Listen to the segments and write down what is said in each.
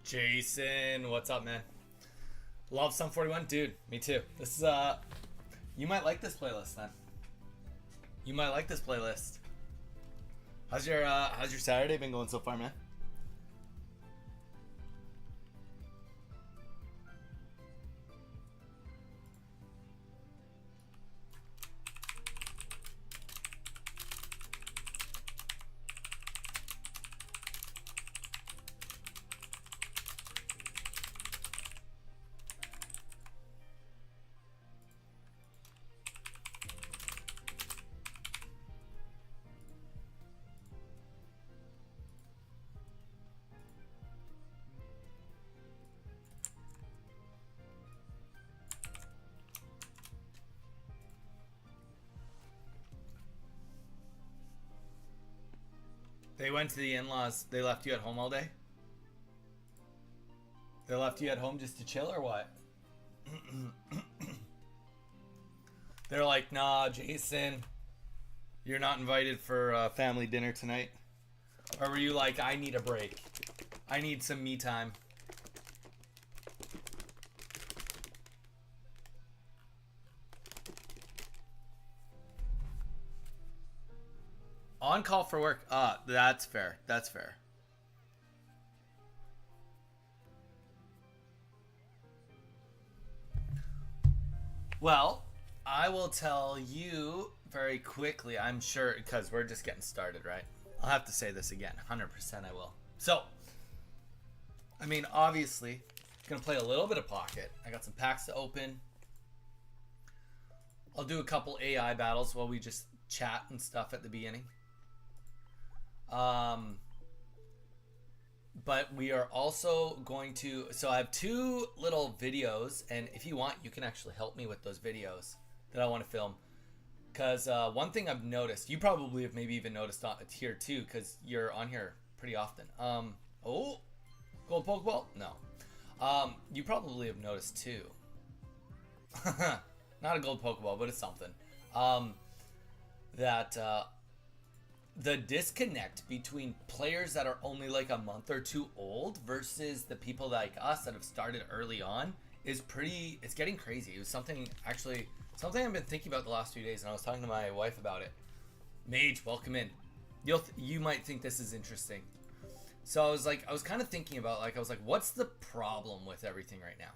Jason, what's up, man? Love Sum 41, dude. Me too. This is you might like this playlist then. You might like this playlist. How's your Saturday been going so far, man? They went to the in-laws. They left you at home all day? They left you at home just to chill or what? They're like, nah, Jason, you're not invited for family dinner tonight. Or were you like, I need a break. I need some me time. On call for work. That's fair. That's fair. Well, I will tell you very quickly, I'm sure, because we're just getting started, right? I'll have to say this again. 100% I will. So, I mean, obviously, gonna play a little bit of pocket. I got some packs to open. I'll do a couple AI battles while we just chat and stuff at the beginning. But we are also going to, so I have two little videos, and if you want, you can actually help me with those videos that I want to film. Because one thing I've noticed, you probably have maybe even noticed on here too, because you're on here pretty often. Oh, gold Pokeball? No. You probably have noticed too. Not a gold Pokeball, but it's something. That the disconnect between players that are only like a month or two old versus the people like us that have started early on is it's getting crazy. It was something I've been thinking about the last few days, and I was talking to my wife about it. Mage, welcome in. You might think this is interesting. So I was kind of thinking about, I was like, what's the problem with everything right now?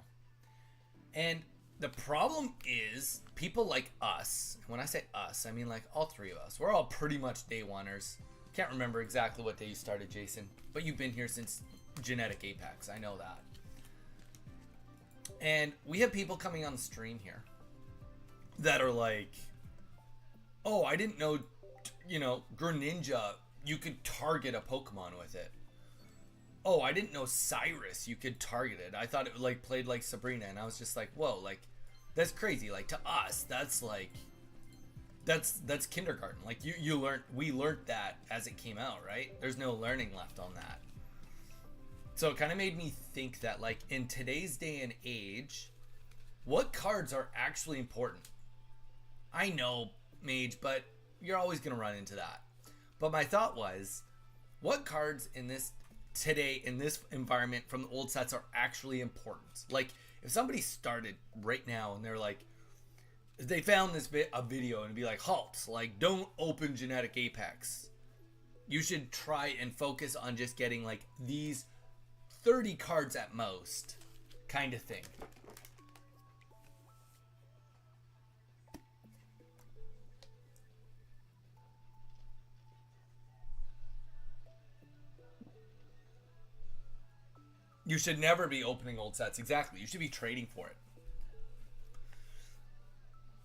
And the problem is people like us. When I say us, I mean like all three of us. We're all pretty much day oneers. Can't remember exactly what day you started, Jason, but you've been here since Genetic Apex. I know that. And we have people coming on the stream here that are like, oh, I didn't know, Greninja, you could target a Pokemon with it. Oh, I didn't know Cyrus, you could target it. I thought it played like Sabrina, and I was just like, whoa, that's crazy. To us, that's kindergarten. We learned that as it came out, right? There's no learning left on that. So it kind of made me think that in today's day and age, what cards are actually important? I know, Mage, but you're always going to run into that. But my thought was, what cards in this environment from the old sets are actually important? If somebody started right now and they're like, if they found a video and be like, halt, don't open Genetic Apex. You should try and focus on just getting these 30 cards at most, kind of thing. You should never be opening old sets. Exactly. You should be trading for it.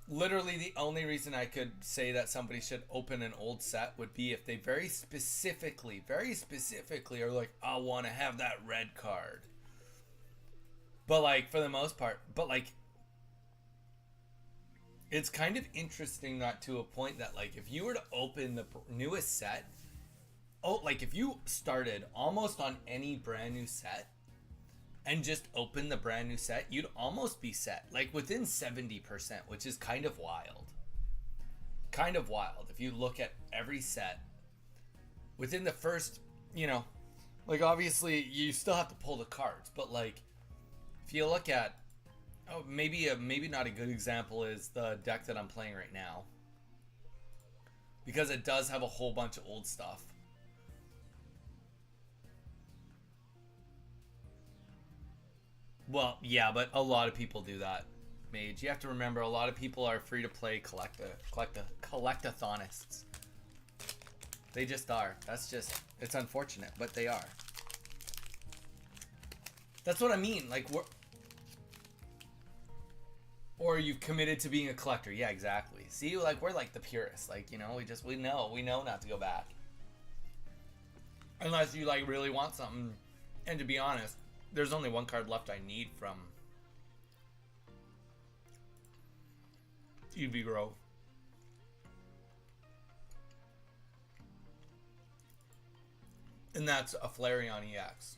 Literally, the only reason I could say that somebody should open an old set would be if they very specifically are like, I want to have that red card. But for the most part, it's kind of interesting that to a point that if you were to open the newest set, if you started almost on any brand new set, and just open the brand new set, you'd almost be set within 70%, which is kind of wild. If you look at every set within the first, Like, obviously, you still have to pull the cards, but like, if you look at, oh, maybe not a good example is the deck that I'm playing right now, because it does have a whole bunch of old stuff. Well, yeah, but a lot of people do that, Mage. You have to remember, a lot of people are free to play collectathonists. They just are. That's just, it's unfortunate, but they are. That's what I mean. Like, or you've committed to being a collector. Yeah, exactly. See, like, we're like the purists. Like, you know, we know not to go back. Unless you like really want something. And to be honest, there's only one card left I need from Eevee Gove. And that's a Flareon EX.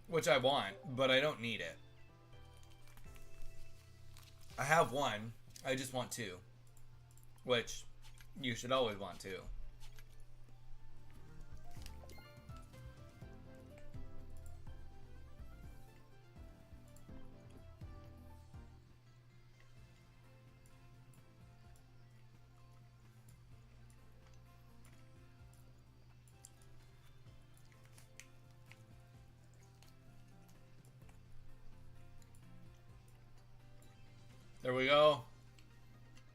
Which I want, but I don't need it. I have one, I just want two. Which you should always want two. There we go.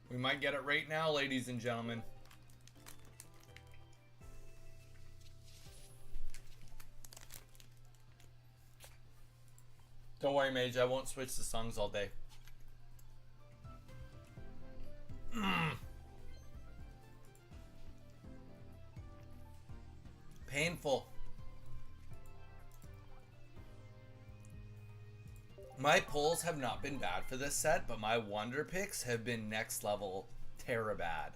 We might get it right now, ladies and gentlemen. Don't worry, Mage. I won't switch the songs all day. Painful. My pulls have not been bad for this set, but my wonder picks have been next level terror bad.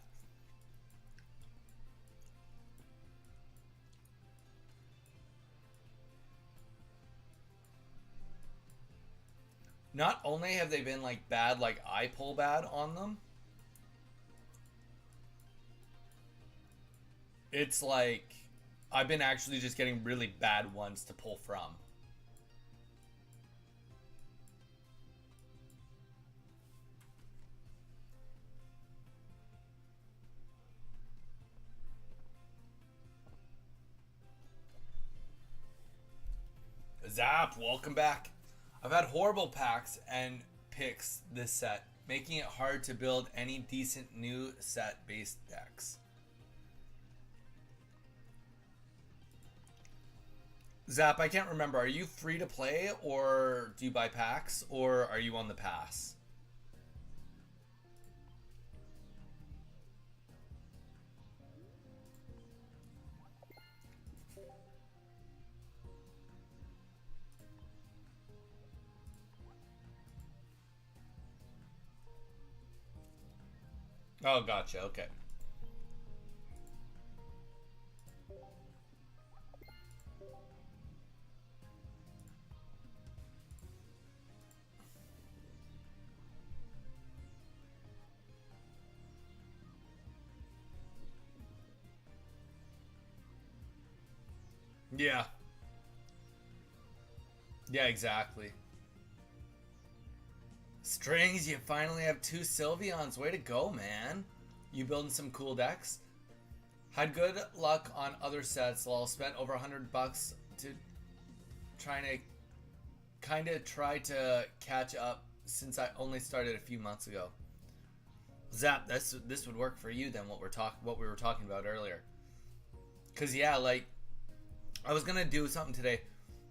Not only have they been like bad, like I pull bad on them, it's like I've been actually just getting really bad ones to pull from. Zap, welcome back. I've had horrible packs and picks this set, making it hard to build any decent new set based decks. Zap, I can't remember. Are you free to play, or do you buy packs, or are you on the pass? Oh, gotcha. Okay. Yeah. Yeah, exactly. Strings, you finally have two Sylveons. Way to go, man. You building some cool decks? Had good luck on other sets. Lol, spent over $100 to try to catch up since I only started a few months ago. Zap, this would work for you then. What we were talking about earlier. Cause yeah, like I was gonna do something today.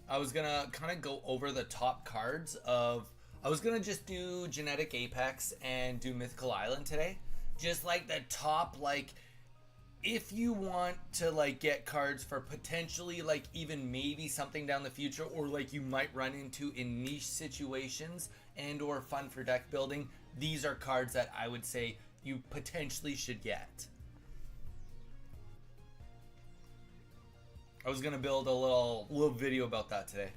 I was gonna kind of go over the top cards of. I was gonna just do Genetic Apex and do Mythical Island today. Just like the top, like if you want to like get cards for potentially like even maybe something down the future, or like you might run into in niche situations and or fun for deck building, these are cards that I would say you potentially should get. I was gonna build a little video about that today.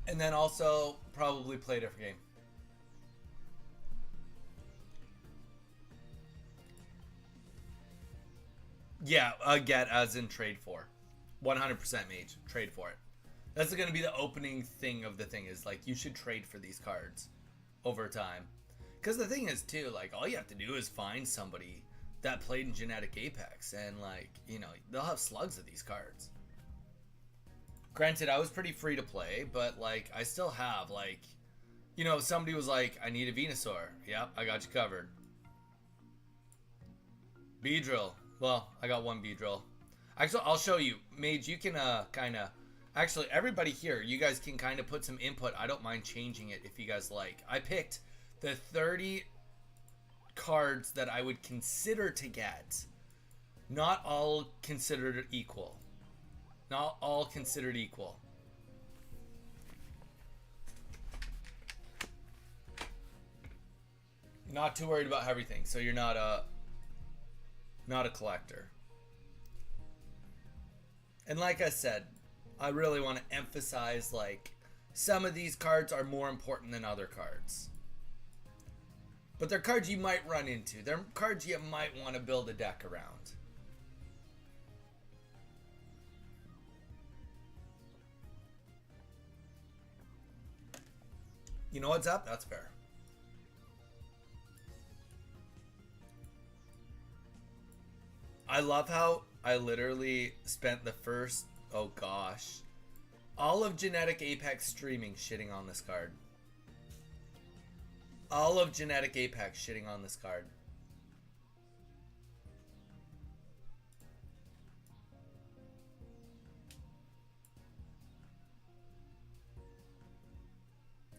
And then also probably play a different game. Yeah, get as in trade for. 100% mage. Trade for it. That's going to be the opening thing of the thing is like you should trade for these cards over time. Because the thing is too, like all you have to do is find somebody that played in Genetic Apex and like, you know, they'll have slugs of these cards. Granted, I was pretty free to play, but like I still have like, you know, somebody was like, I need a Venusaur. Yep, I got you covered. Beedrill. Well, I got one Beedrill. Actually, I'll show you. Mage, you can kind of... Actually, everybody here, you guys can kind of put some input. I don't mind changing it if you guys like. I picked the 30 cards that I would consider to get. Not all considered equal. Not all considered equal. Not too worried about everything. So you're not a collector. And like I said, I really want to emphasize like some of these cards are more important than other cards. But they're cards you might run into. They're cards you might want to build a deck around. You know what's up? That's fair. I love how I literally spent the first, oh gosh, all of Genetic Apex streaming shitting on this card. All of Genetic Apex shitting on this card.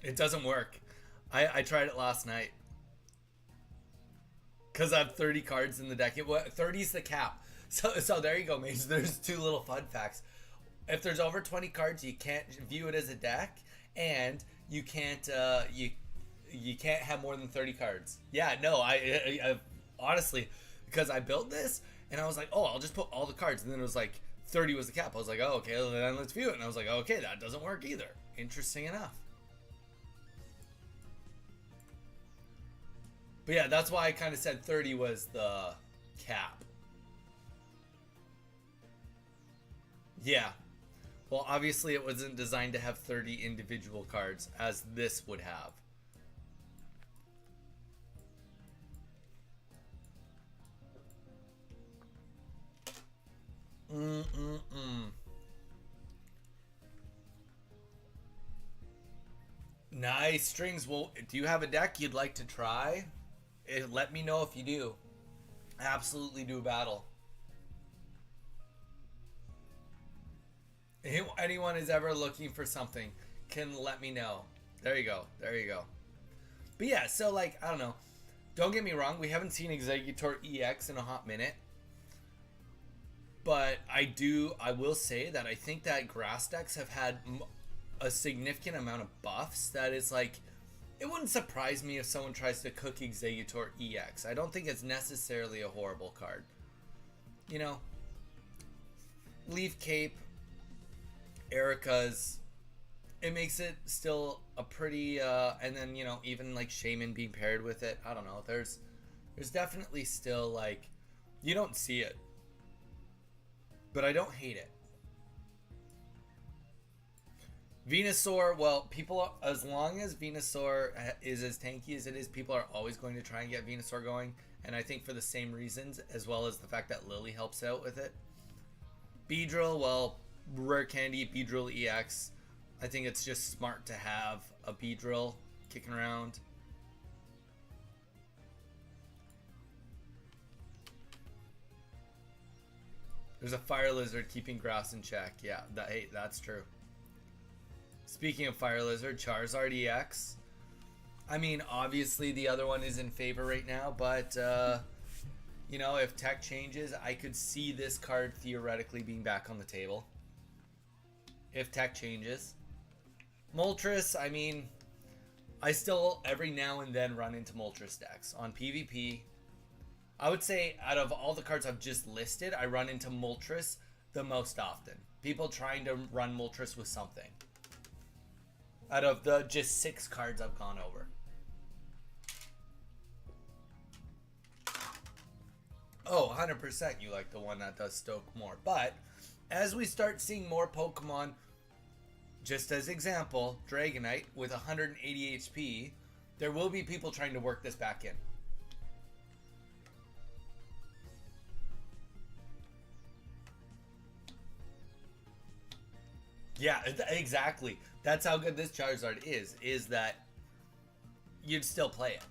It doesn't work. I tried it last night. Because I have 30 cards in the deck. 30 is the cap. So there you go, mates. There's two little fun facts. If there's over 20 cards, you can't view it as a deck, and you can't you can't have more than 30 cards. Yeah, no, I honestly, because I built this and I was like, oh, I'll just put all the cards, and then it was like 30 was the cap. I was like, oh, okay, then let's view it, and I was like, okay, that doesn't work either. Interesting enough. But yeah, that's why I kind of said 30 was the cap. Yeah. Well, obviously it wasn't designed to have 30 individual cards as this would have. Nice strings. Well, do you have a deck you'd like to try? Let me know if you do. Absolutely do a battle. If anyone is ever looking for something, can let me know. There you go. There you go. But yeah, so like, I don't know. Don't get me wrong, we haven't seen Executor EX in a hot minute. But I will say that I think that grass decks have had a significant amount of buffs that is like, it wouldn't surprise me if someone tries to cook Executor EX. I don't think it's necessarily a horrible card. You know, Leaf Cape, Erica's, it makes it still a pretty, and then, you know, even like Shaman being paired with it. I don't know. There's definitely still like, you don't see it, but I don't hate it. Venusaur, well, people, as long as Venusaur is as tanky as it is, people are always going to try and get Venusaur going. And I think for the same reasons, as well as the fact that Lily helps out with it. Beedrill, well, rare candy, Beedrill EX. I think it's just smart to have a Beedrill kicking around. There's a Fire Lizard keeping grass in check. Yeah, hey, that's true. Speaking of Fire Lizard, Charizard EX. I mean, obviously the other one is in favor right now, but, you know, if tech changes, I could see this card theoretically being back on the table. If tech changes. Moltres, I mean, I still every now and then run into Moltres decks. On PvP, I would say out of all the cards I've just listed, I run into Moltres the most often. People trying to run Moltres with something. Out of the just 6 cards I've gone over. Oh, 100% you like the one that does stoke more. But as we start seeing more Pokemon, just as example, Dragonite with 180 HP, there will be people trying to work this back in. Yeah, exactly. That's how good this Charizard is that you'd still play it.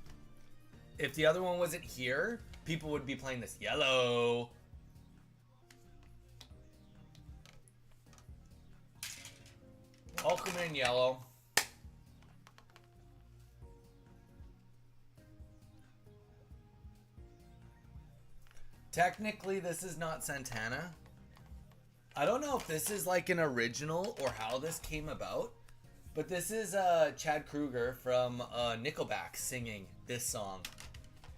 If the other one wasn't here, people would be playing this yellow. Welcome in, yellow. Technically, this is not Santana. I don't know if this is like an original or how this came about, but this is Chad Kroeger from Nickelback singing this song.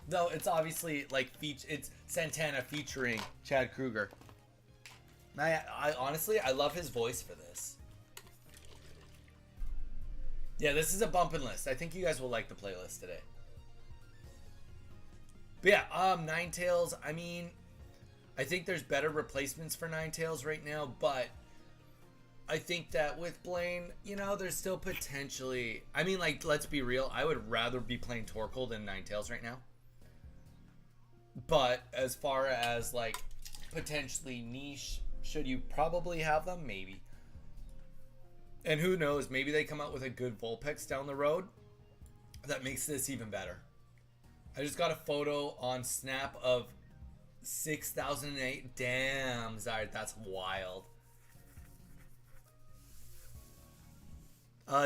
Though it's obviously like it's Santana featuring Chad Kroeger. I honestly I love his voice for this. Yeah, this is a bumpin' list. I think you guys will like the playlist today. But yeah, Ninetales. I mean, I think there's better replacements for Ninetales right now, but I think that with Blaine, you know, there's still potentially. I mean, like, let's be real. I would rather be playing Torkoal than Ninetales right now. But as far as like potentially niche, should you probably have them? Maybe. And who knows? Maybe they come out with a good Vulpix down the road that makes this even better. I just got a photo on Snap of 6008. Damn, Zard, that's wild.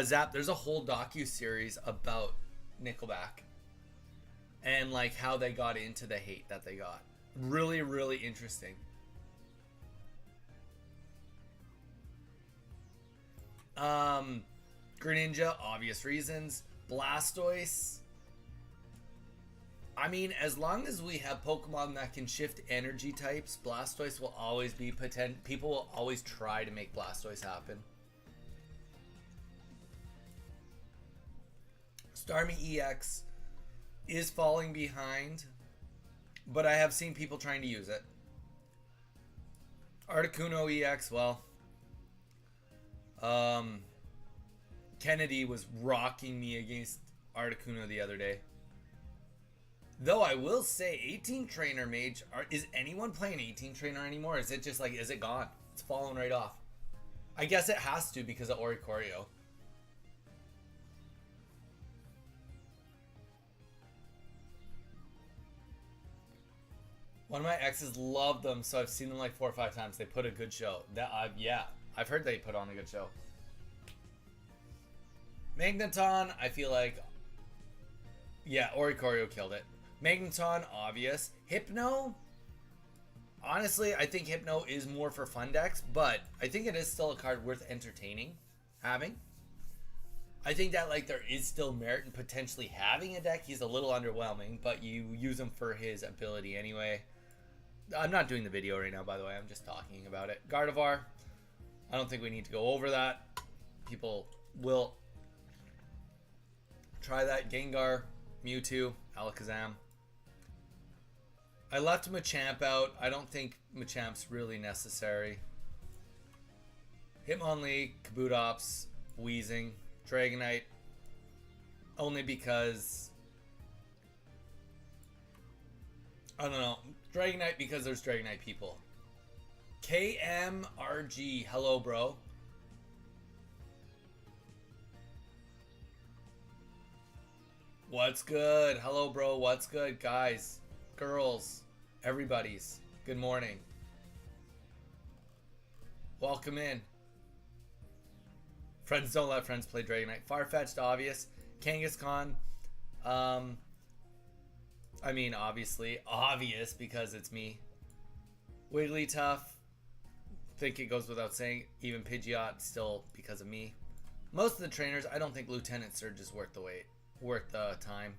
Zap, there's a whole docu-series about Nickelback and like how they got into the hate that they got. Really, really interesting. Greninja, obvious reasons. Blastoise. I mean, as long as we have Pokemon that can shift energy types, Blastoise will always be people will always try to make Blastoise happen. Starmie EX is falling behind, but I have seen people trying to use it. Articuno EX, well, Kennedy was rocking me against Articuno the other day. Though I will say 18 Trainer Mage, is anyone playing 18 Trainer anymore? Is it just like, is it gone? It's fallen right off. I guess it has to because of Oricorio. One of my exes loved them, so I've seen them like 4 or 5 times. They put a good show. Yeah, I've heard they put on a good show. Magneton, I feel like, yeah, Oricorio killed it. Magneton, obvious. Hypno, honestly, I think Hypno is more for fun decks, but I think it is still a card worth entertaining having. I think that like there is still merit in potentially having a deck. He's a little underwhelming, but you use him for his ability anyway. I'm not doing the video right now, by the way. I'm just talking about it. Gardevoir, I don't think we need to go over that. People will try that. Gengar, Mewtwo, Alakazam. I left Machamp out. I don't think Machamp's really necessary. Hitmonlee, Kabutops, Weezing, Dragonite. Only because, I don't know. Dragonite because there's Dragonite people. KMRG, hello bro. What's good? Hello bro, what's good? Guys, girls, everybody's, good morning. Welcome in. Friends don't let friends play Dragonite. Farfetch'd, obvious. Kangaskhan, I mean, obviously, obvious because it's me. Wigglytuff, think it goes without saying. Even Pidgeot, still because of me. Most of the trainers, I don't think Lieutenant Surge is worth the wait, worth the time.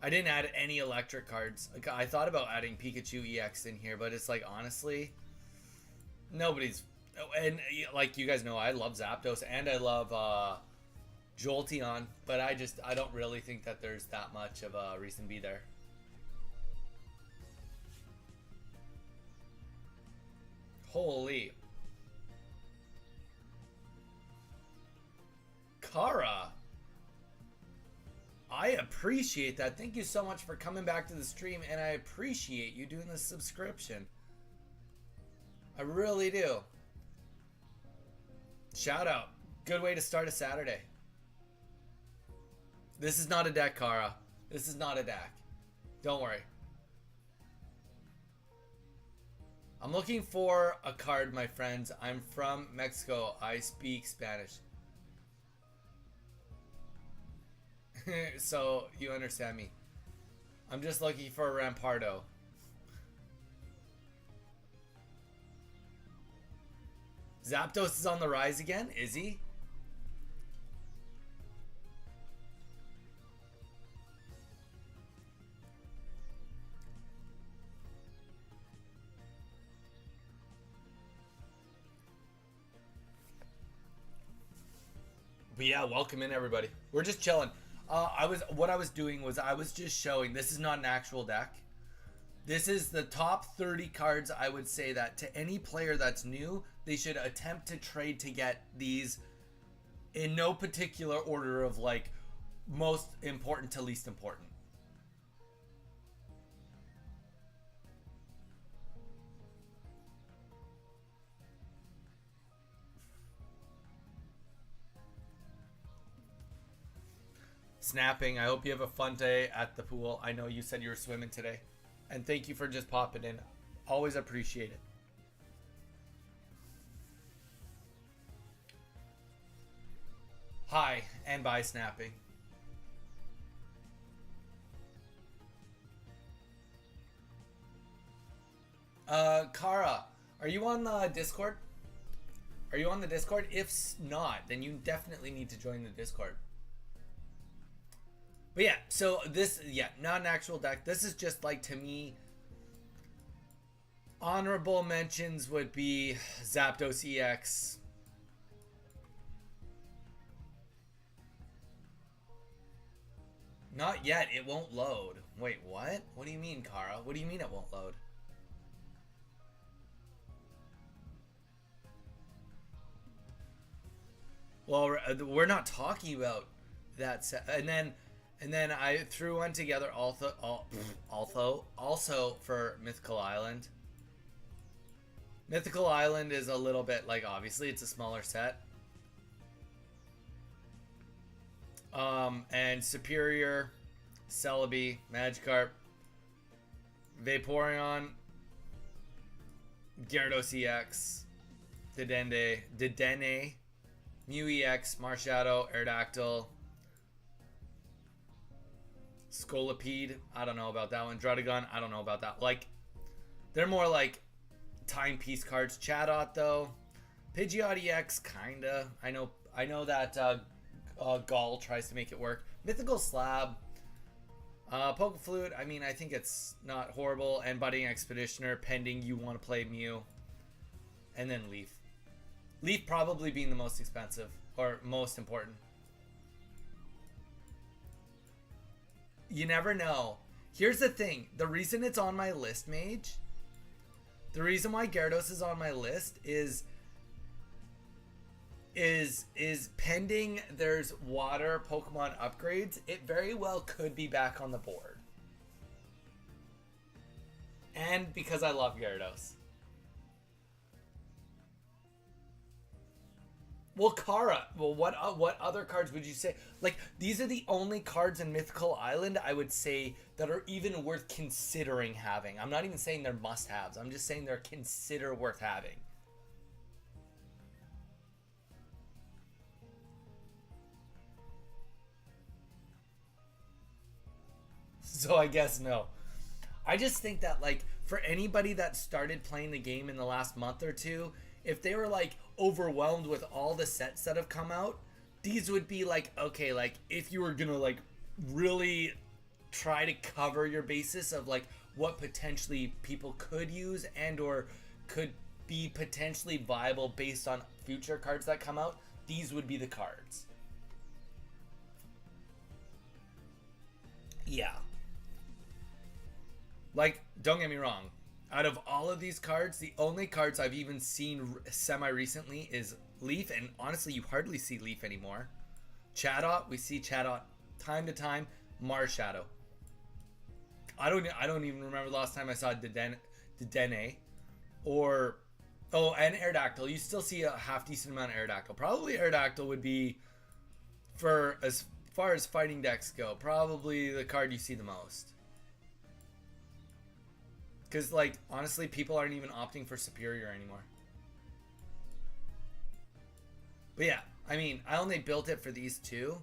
I didn't add any electric cards. Like, I thought about adding Pikachu EX in here, but it's like, honestly, nobody's. And like you guys know, I love Zapdos and I love Jolteon, but I don't really think that there's that much of a reason to be there. Holy. Kara. I appreciate that. Thank you so much for coming back to the stream, and I appreciate you doing the subscription. I really do. Shout out. Good way to start a Saturday. This is not a deck, Kara. This is not a deck. Don't worry. I'm looking for a card, my friends. I'm from Mexico. I speak Spanish. So you understand me. I'm just looking for a Rampardo. Zapdos is on the rise again? Is he? But yeah, welcome in everybody. We're just chilling. What I was doing was I was just showing, this is not an actual deck. This is the top 30 cards. I would say that to any player that's new, they should attempt to trade to get these in no particular order of like most important to least important. Snapping, I hope you have a fun day at the pool. I know you said you were swimming today. And thank you for just popping in. Always appreciate it. Hi, and bye, snapping. Kara, are you on the Discord? Are you on the Discord? If not, then you definitely need to join the Discord. But yeah, so this, yeah, not an actual deck. This is just like, to me, honorable mentions would be Zapdos EX. Not yet, it won't load. Wait, what? What do you mean, Kara? What do you mean it won't load? Well, we're not talking about that set. And then I threw one together also for Mythical Island. Mythical Island is a little bit like, obviously it's a smaller set. And Superior, Celebi, Magikarp, Vaporeon, Gyarados EX, Dedenne, Mew EX, Marshadow, Aerodactyl, Scolipede, I don't know about that one. Druddigon, I don't know about that. Like, they're more like timepiece cards. Chatot, though. Pidgeot EX, kinda. I know that Gall tries to make it work. Mythical Slab. Pokeflute, I mean, I think it's not horrible. And Budding Expeditioner, pending you want to play Mew. And then Leaf. Leaf probably being the most expensive, or most important. You never know. Here's the thing. The reason it's on my list, Mage, the reason why Gyarados is on my list is pending there's water Pokemon upgrades, it very well could be back on the board. And because I love Gyarados. Well, Kara, well, what other cards would you say? Like, these are the only cards in Mythical Island, I would say, that are even worth considering having. I'm not even saying they're must-haves. I'm just saying they're consider worth having. So I guess no. I just think that, like, for anybody that started playing the game in the last month or two, if they were like overwhelmed with all the sets that have come out, these would be like, okay, like if you were gonna like really try to cover your basis of like what potentially people could use and or could be potentially viable based on future cards that come out, these would be the cards. Yeah. Like, don't get me wrong, Out of all of these cards, the only cards I've even seen semi-recently is Leaf, and honestly, you hardly see Leaf anymore. Chatot, we see Chatot time to time. Marshadow. I don't even remember the last time I saw Dedenne. Or, oh, and Aerodactyl. You still see a half decent amount of Aerodactyl. Probably Aerodactyl would be, for as far as fighting decks go, probably the card you see the most. Because, like, honestly, people aren't even opting for Superior anymore. But yeah, I mean, I only built it for these two.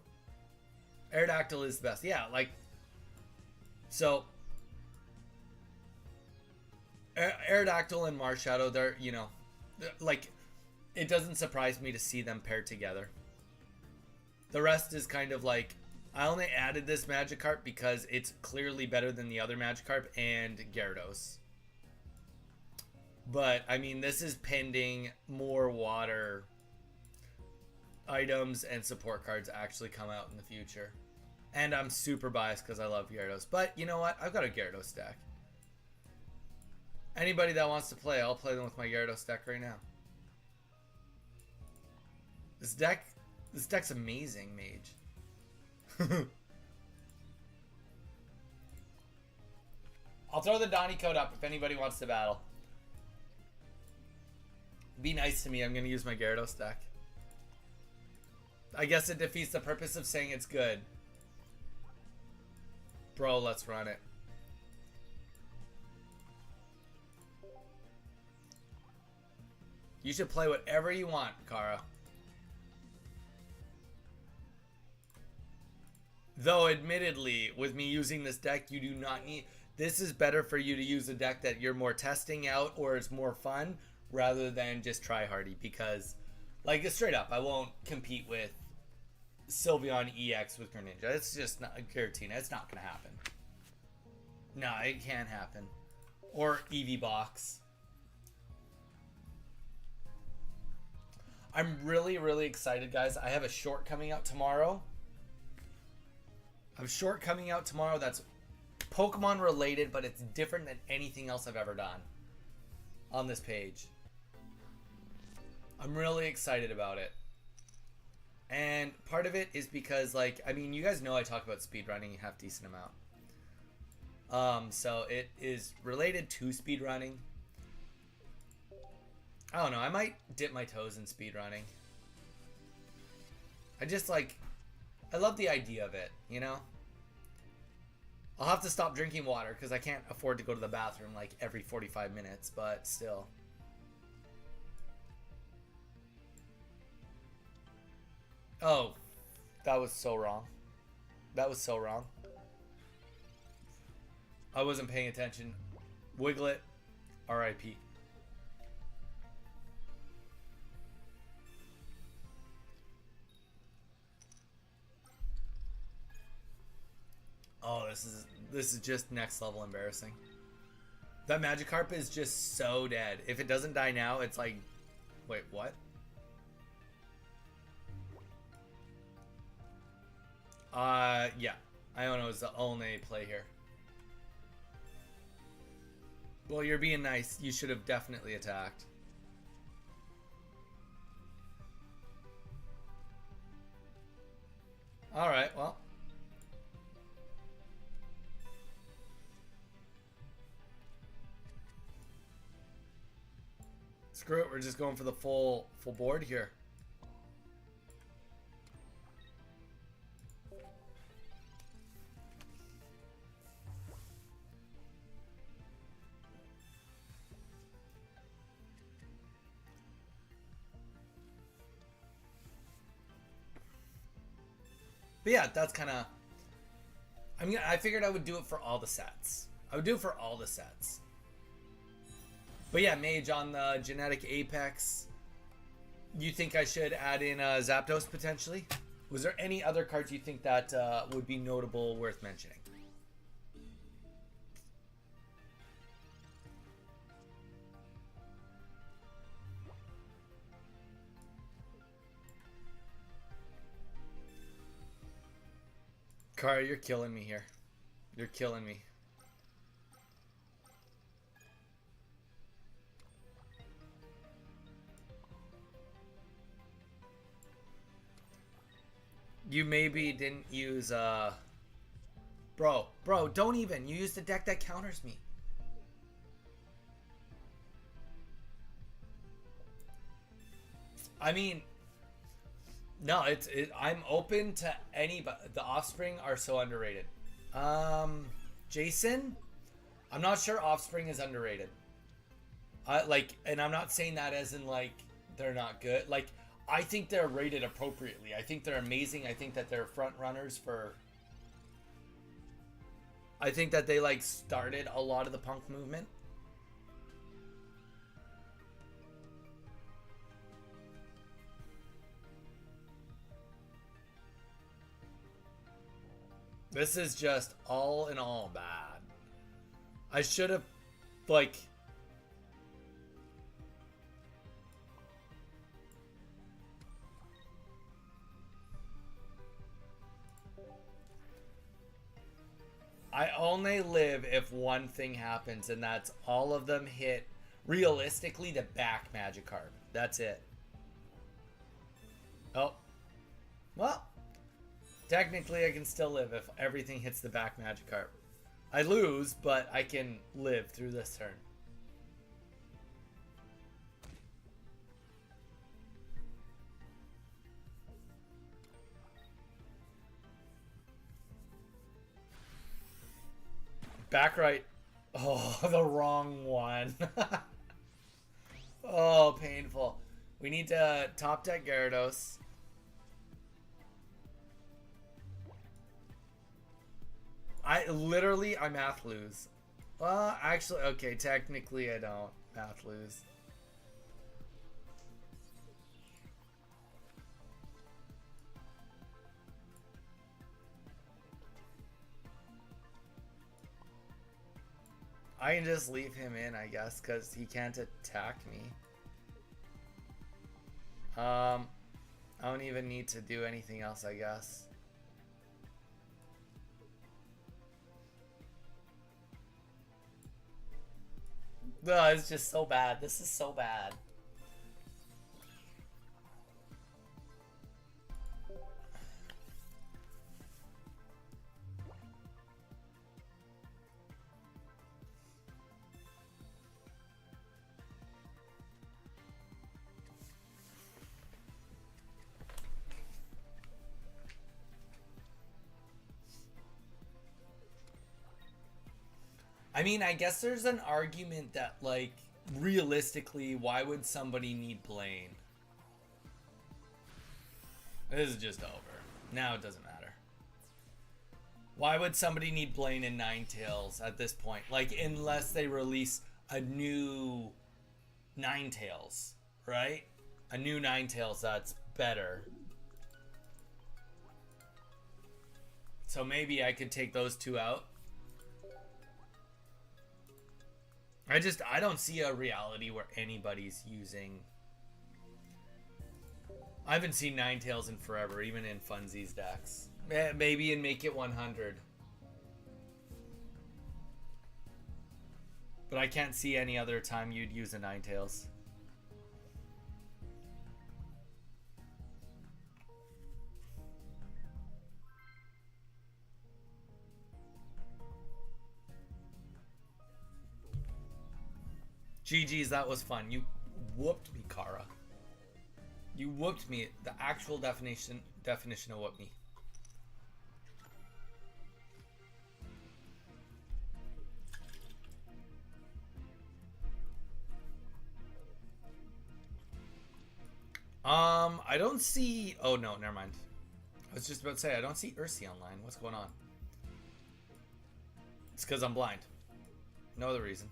Aerodactyl is the best. Yeah, like, so Aerodactyl and Marshadow, they're, you know, like, it doesn't surprise me to see them paired together. The rest is kind of like, I only added this Magikarp because it's clearly better than the other Magikarp and Gyarados. But, I mean, this is pending more water items and support cards actually come out in the future. And I'm super biased because I love Gyarados. But, you know what? I've got a Gyarados deck. Anybody that wants to play, I'll play them with my Gyarados deck right now. This deck's amazing, Mage. I'll throw the Donnie code up if anybody wants to battle. Be nice to me. I'm going to use my Gyarados deck. I guess it defeats the purpose of saying it's good. Bro, let's run it. You should play whatever you want, Kara. Though, admittedly, with me using this deck, you do not need... This is better for you to use a deck that you're more testing out or is more fun rather than just tryhardy. Because, like, straight up, I won't compete with Sylveon EX with Greninja. It's just not... Giratina, it's not going to happen. No, it can't happen. Or Eevee Box. I'm really, really excited, guys. I have a short coming out tomorrow. I'm short coming out tomorrow that's Pokemon related, but it's different than anything else I've ever done on this page. I'm really excited about it. And part of it is because, like, I mean, you guys know I talk about speedrunning a half decent amount. So it is related to speedrunning. I don't know, I might dip my toes in speedrunning. I just, like, I love the idea of it, you know? I'll have to stop drinking water because I can't afford to go to the bathroom like every 45 minutes, but still. Oh, that was so wrong. That was so wrong. I wasn't paying attention. Wiglet, RIP. Oh, this is just next level embarrassing. That Magikarp is just so dead. If it doesn't die now, it's like, wait, what? Yeah. Iono is the only play here. Well, you're being nice. You should have definitely attacked. Alright, well. Screw it, we're just going for the full board here. But yeah, that's kind of... I figured I would do it for all the sets. I would do it for all the sets. But yeah, Mage on the Genetic Apex. You think I should add in Zapdos potentially? Was there any other cards you think that would be notable, worth mentioning? Kara, you're killing me here. You're killing me. You maybe didn't use bro, don't even. You used the deck that counters me. I mean, no, I'm open to anybody. The Offspring are so underrated. Jason, I'm not sure Offspring is underrated. And I'm not saying that as in like they're not good. Like, I think they're rated appropriately. I think they're amazing. I think that they're front runners for. I think that they like started a lot of the punk movement. This is just all in all bad. I should have, like... I only live if one thing happens, and that's all of them hit, realistically, the back Magikarp. That's it. Oh. Well... Technically, I can still live if everything hits the back Magikarp. I lose, but I can live through this turn. Back right. Oh, the wrong one. Oh, painful. We need to top deck Gyarados. I math lose. Well, actually, okay, technically I don't math lose. I can just leave him in, I guess, because he can't attack me. I don't even need to do anything else, I guess. No, it's just so bad. This is so bad. I mean, I guess there's an argument that, like, realistically, why would somebody need Blaine? This is just over. Now it doesn't matter. Why would somebody need Blaine and Ninetales at this point? Like, unless they release a new Ninetales, right? A new Ninetales that's better. So maybe I could take those two out. I don't see a reality where anybody's using... I haven't seen Ninetales in forever, even in Funzy's decks. Maybe in Make It 100. But I can't see any other time you'd use a Ninetales. GG's, that was fun. You whooped me, Kara. You whooped me. The actual definition of whoop me. I don't see... Oh, no, never mind. I was just about to say, I don't see Ursi online. What's going on? It's because I'm blind. No other reason.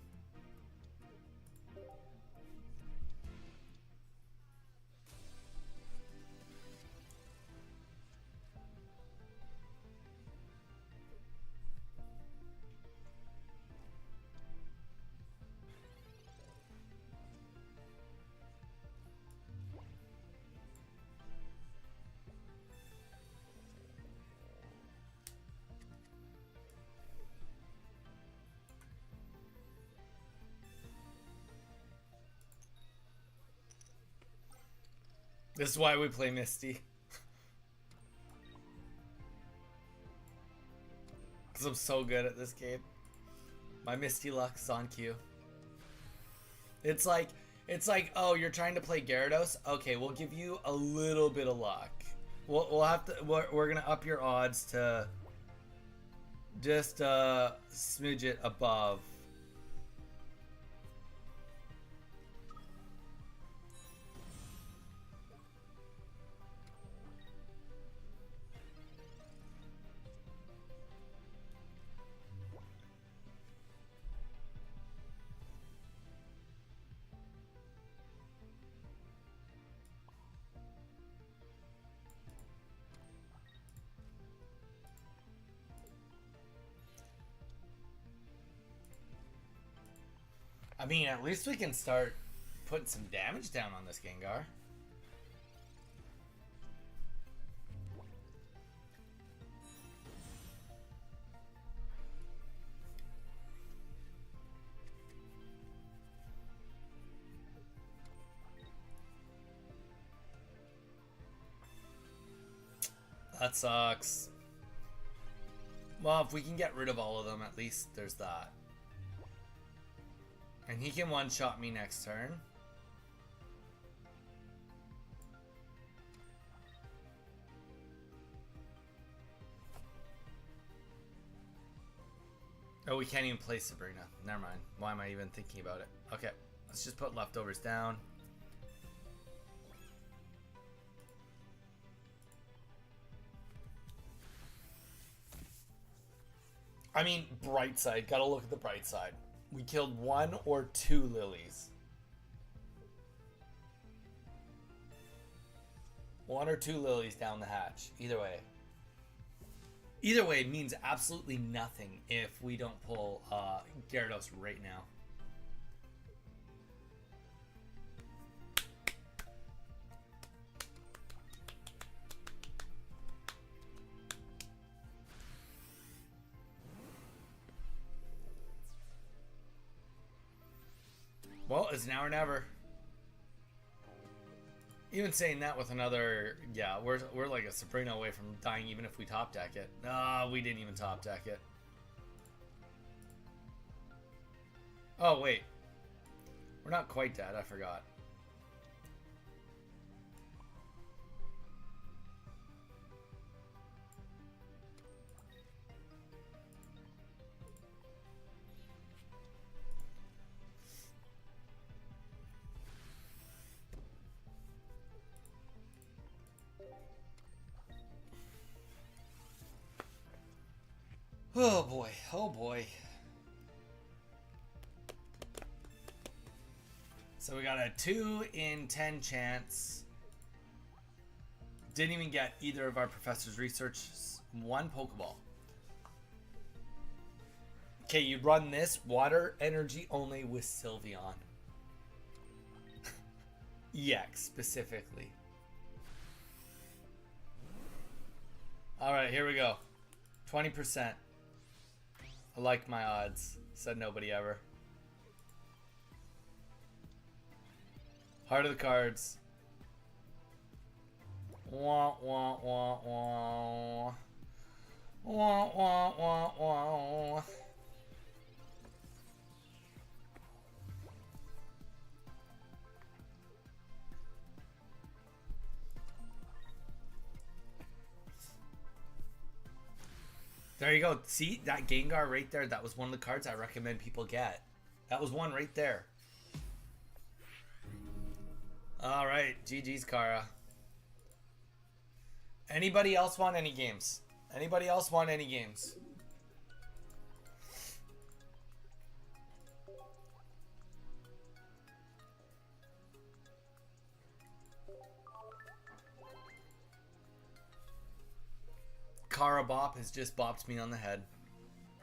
This is why we play Misty. because I'm so good at this game. My Misty Luck's on cue. It's like, oh, you're trying to play Gyarados? Okay, we'll give you a little bit of luck. We'll have to, we're gonna up your odds to just smidge it above. I mean, at least we can start putting some damage down on this Gengar. That sucks. Well, if we can get rid of all of them, at least there's that. And he can one-shot me next turn. Oh, we can't even play Sabrina. Never mind. Why am I even thinking about it? Okay, let's just put leftovers down. I mean, bright side. Gotta look at the bright side. We killed 1 or 2 lilies. 1 or 2 lilies down the hatch. Either way. Either way means absolutely nothing if we don't pull Gyarados right now. Well, it's now or never. Even saying that with another, yeah, we're like a Sabrina away from dying even if we top deck it. Ah, we didn't even top deck it. Oh, wait. We're not quite dead, I forgot. Oh boy, oh boy. So we got a 2 in 10 chance. Didn't even get either of our professor's research. 1 Pokeball. Okay, you run this water energy only with Sylveon. EX specifically. Alright, here we go. 20%. I like my odds. Said nobody ever. Heart of the cards. Wah, wah, wah, wah. Wah, wah, wah, wah. There you go. See that Gengar right there? That was one of the cards I recommend people get. That was one right there. All right, GG's, Kara. Anybody else want any games? Anybody else want any games? Kara Bop has just bopped me on the head.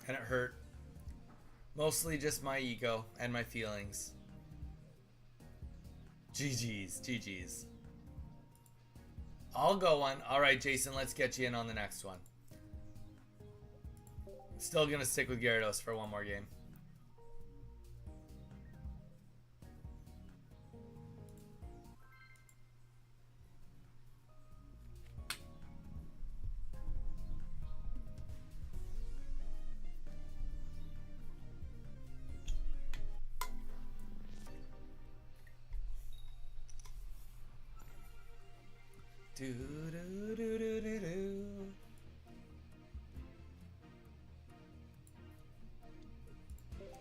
And it hurt. Mostly just my ego and my feelings. GG's, GG's. I'll go one. Alright, Jason, let's get you in on the next one. Still gonna stick with Gyarados for one more game. Do, do, do, do, do, do.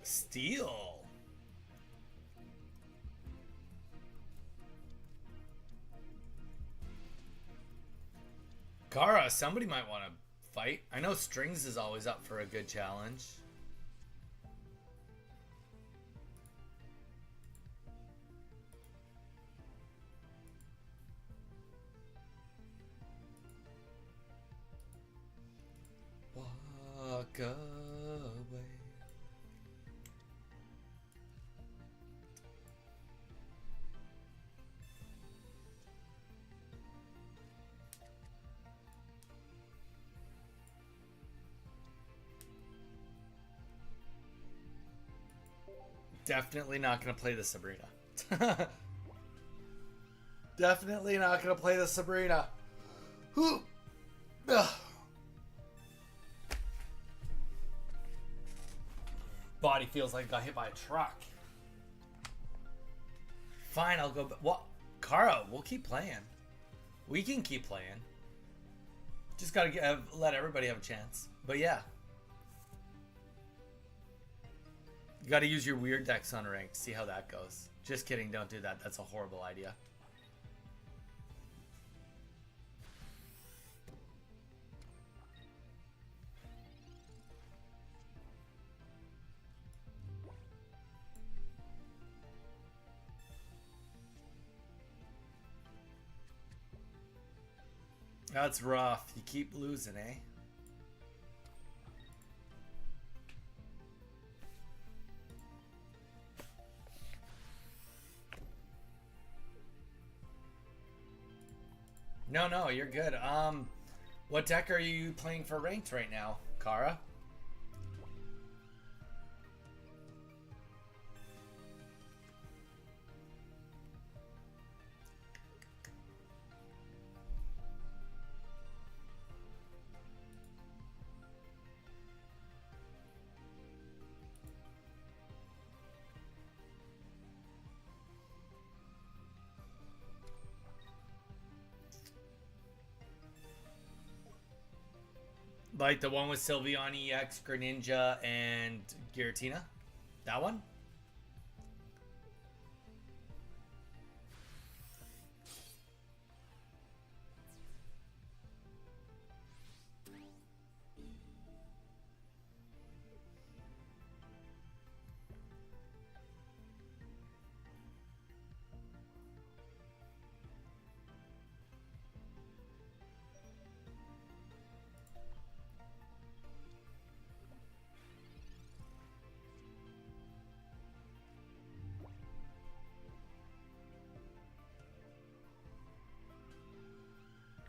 Steel. Kara, somebody might want to fight. I know Strings is always up for a good challenge. Walk away. Definitely not going to play the Sabrina. Definitely not going to play the Sabrina. Body feels like it got hit by a truck. Fine, I'll go. What? Kara, we'll keep playing. We can keep playing. Just gotta let everybody have a chance. But yeah. You gotta use your weird decks on ranked. See how that goes. Just kidding, don't do that. That's a horrible idea. That's rough. You keep losing, eh? No, you're good. What deck are you playing for ranked right now, Kara? Like the one with Sylveon EX, Greninja, and Giratina? That one?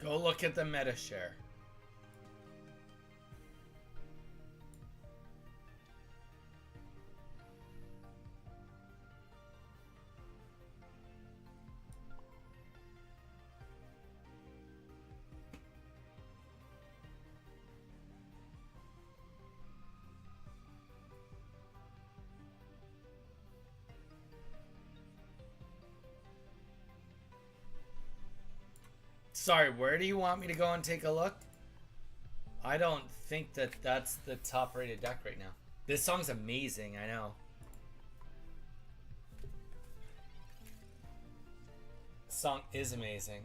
Go look at the meta share. Sorry, where do you want me to go and take a look? I don't think that that's the top rated deck right now. This song's amazing, I know. This song is amazing.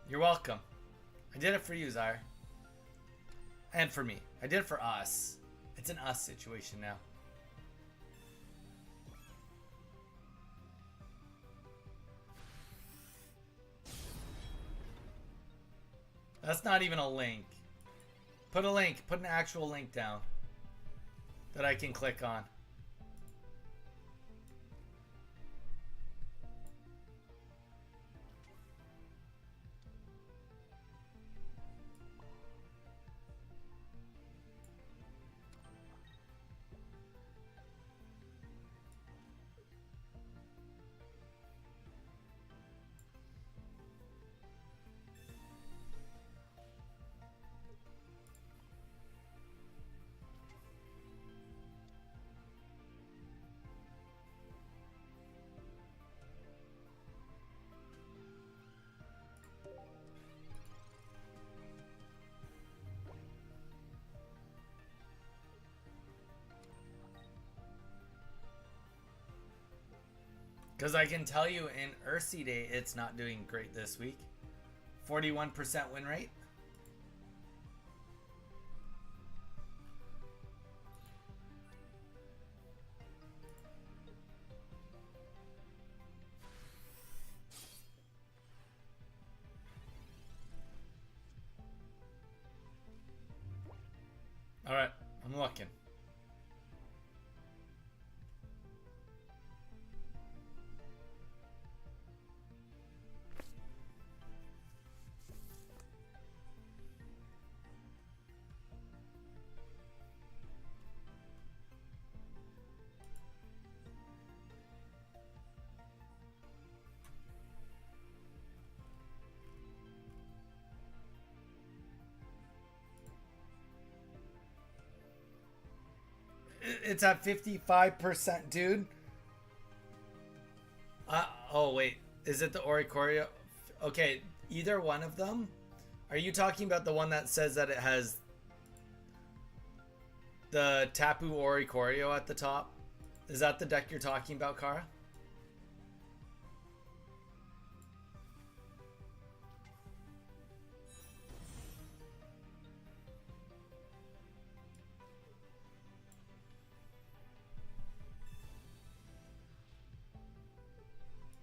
You're welcome. I did it for you, Zyre. And for me. I did it for us. It's an us situation now. That's not even a link. Put a link. Put an actual link down that I can click on. Because I can tell you in Ursi Day, it's not doing great this week. 41% win rate. All right, I'm looking. It's at 55%, dude. Oh, wait. Is it the Oricorio? Okay, either one of them. Are you talking about the one that says that it has the Tapu Oricorio at the top? Is that the deck you're talking about, Kara?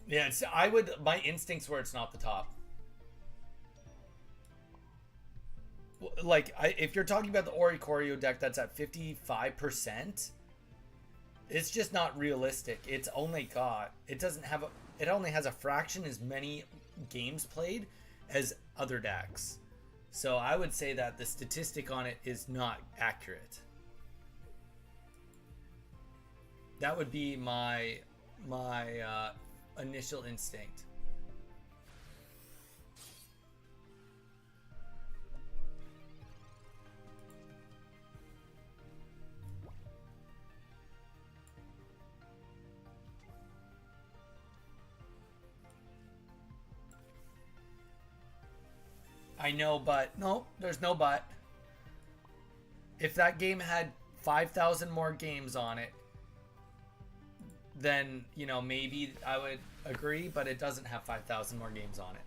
Yeah, my instincts were it's not the top. Like, if you're talking about the Oricorio deck that's at 55%, it's just not realistic. It only has a fraction as many games played as other decks. So I would say that the statistic on it is not accurate. That would be my initial instinct. I know, but no, there's no but. If that game had 5,000 more games on it, then, you know, maybe I would agree, but it doesn't have 5,000 more games on it.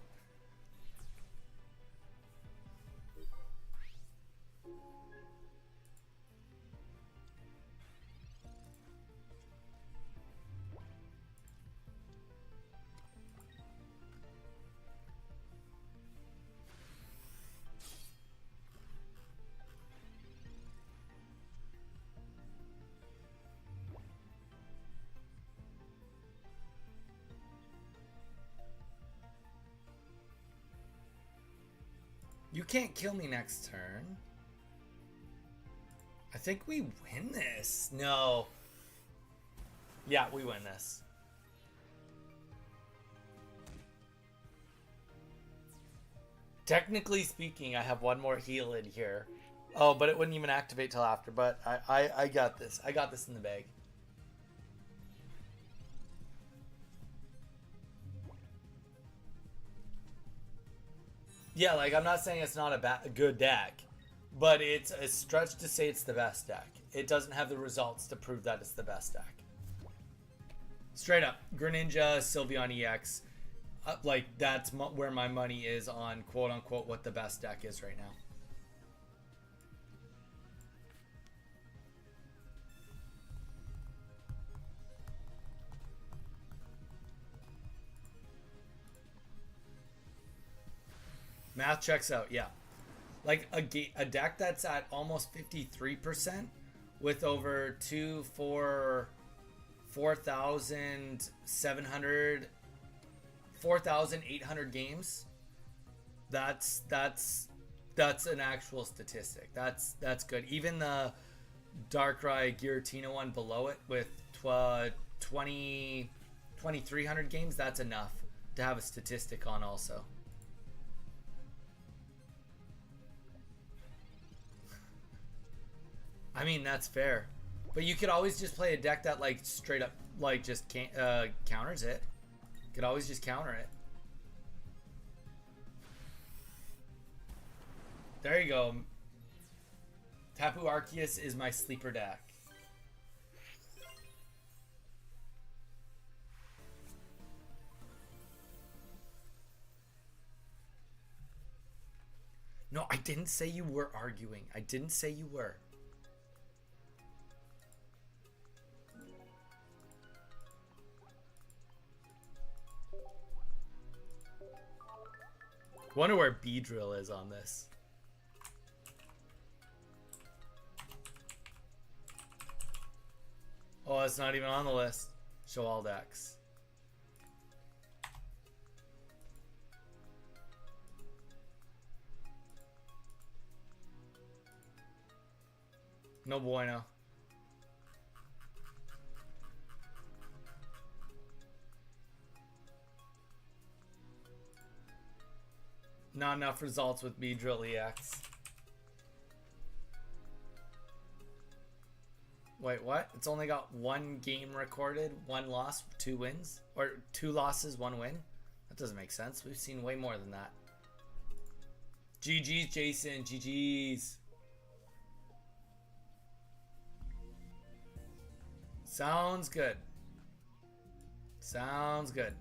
You can't kill me next turn. I think we win this. No. Yeah, we win this. Technically speaking, I have one more heal in here. Oh, but it wouldn't even activate till after. But I got this. I got this in the bag. Yeah, like, I'm not saying it's not a good deck, but it's a stretch to say it's the best deck. It doesn't have the results to prove that it's the best deck. Straight up, Greninja, Sylveon EX, like, that's where my money is on quote-unquote what the best deck is right now. Math checks out, yeah. Like, a deck that's at almost 53% with over 4,800 games. That's an actual statistic. That's good. Even the Darkrai Giratina one below it with 2,300 games, that's enough to have a statistic on also. I mean, that's fair. But you could always just play a deck that, like, straight up, like, just counters it. You could always just counter it. There you go. Tapu Arceus is my sleeper deck. No, I didn't say you were arguing. I didn't say you were. Wonder where Beedrill is on this. Oh, it's not even on the list. Show all decks. No bueno. Not enough results with Beedrill EX. Wait, what? It's only got one game recorded, one loss, 2 wins? Or 2 losses, 1 win? That doesn't make sense. We've seen way more than that. GG's, Jason. GG's. Sounds good. Sounds good.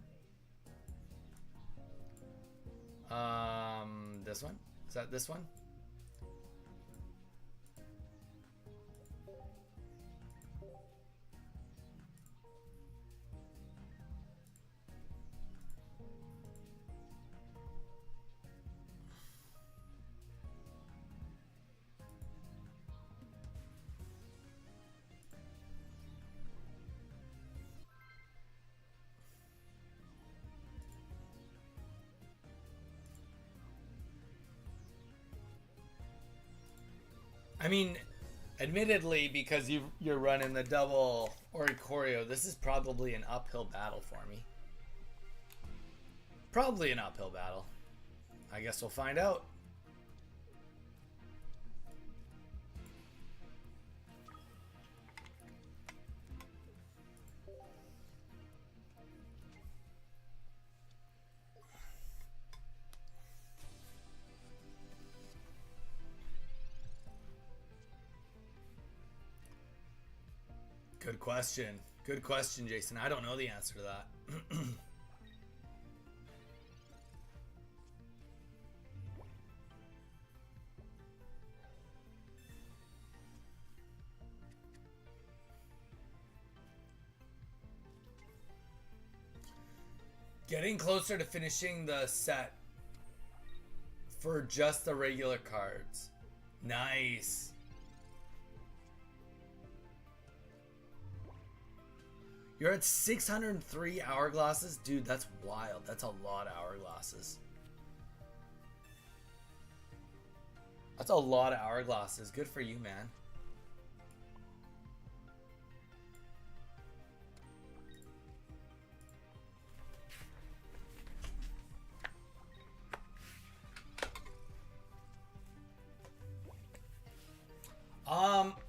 This one? Is that this one? I mean, admittedly, because you're running the double Oricorio, this is probably an uphill battle for me. Probably an uphill battle. I guess we'll find out. Good question. Good question, Jason. I don't know the answer to that. Getting closer to finishing the set for just the regular cards. Nice. You're at 603 hourglasses? Dude, that's wild. That's a lot of hourglasses. That's a lot of hourglasses. Good for you, man.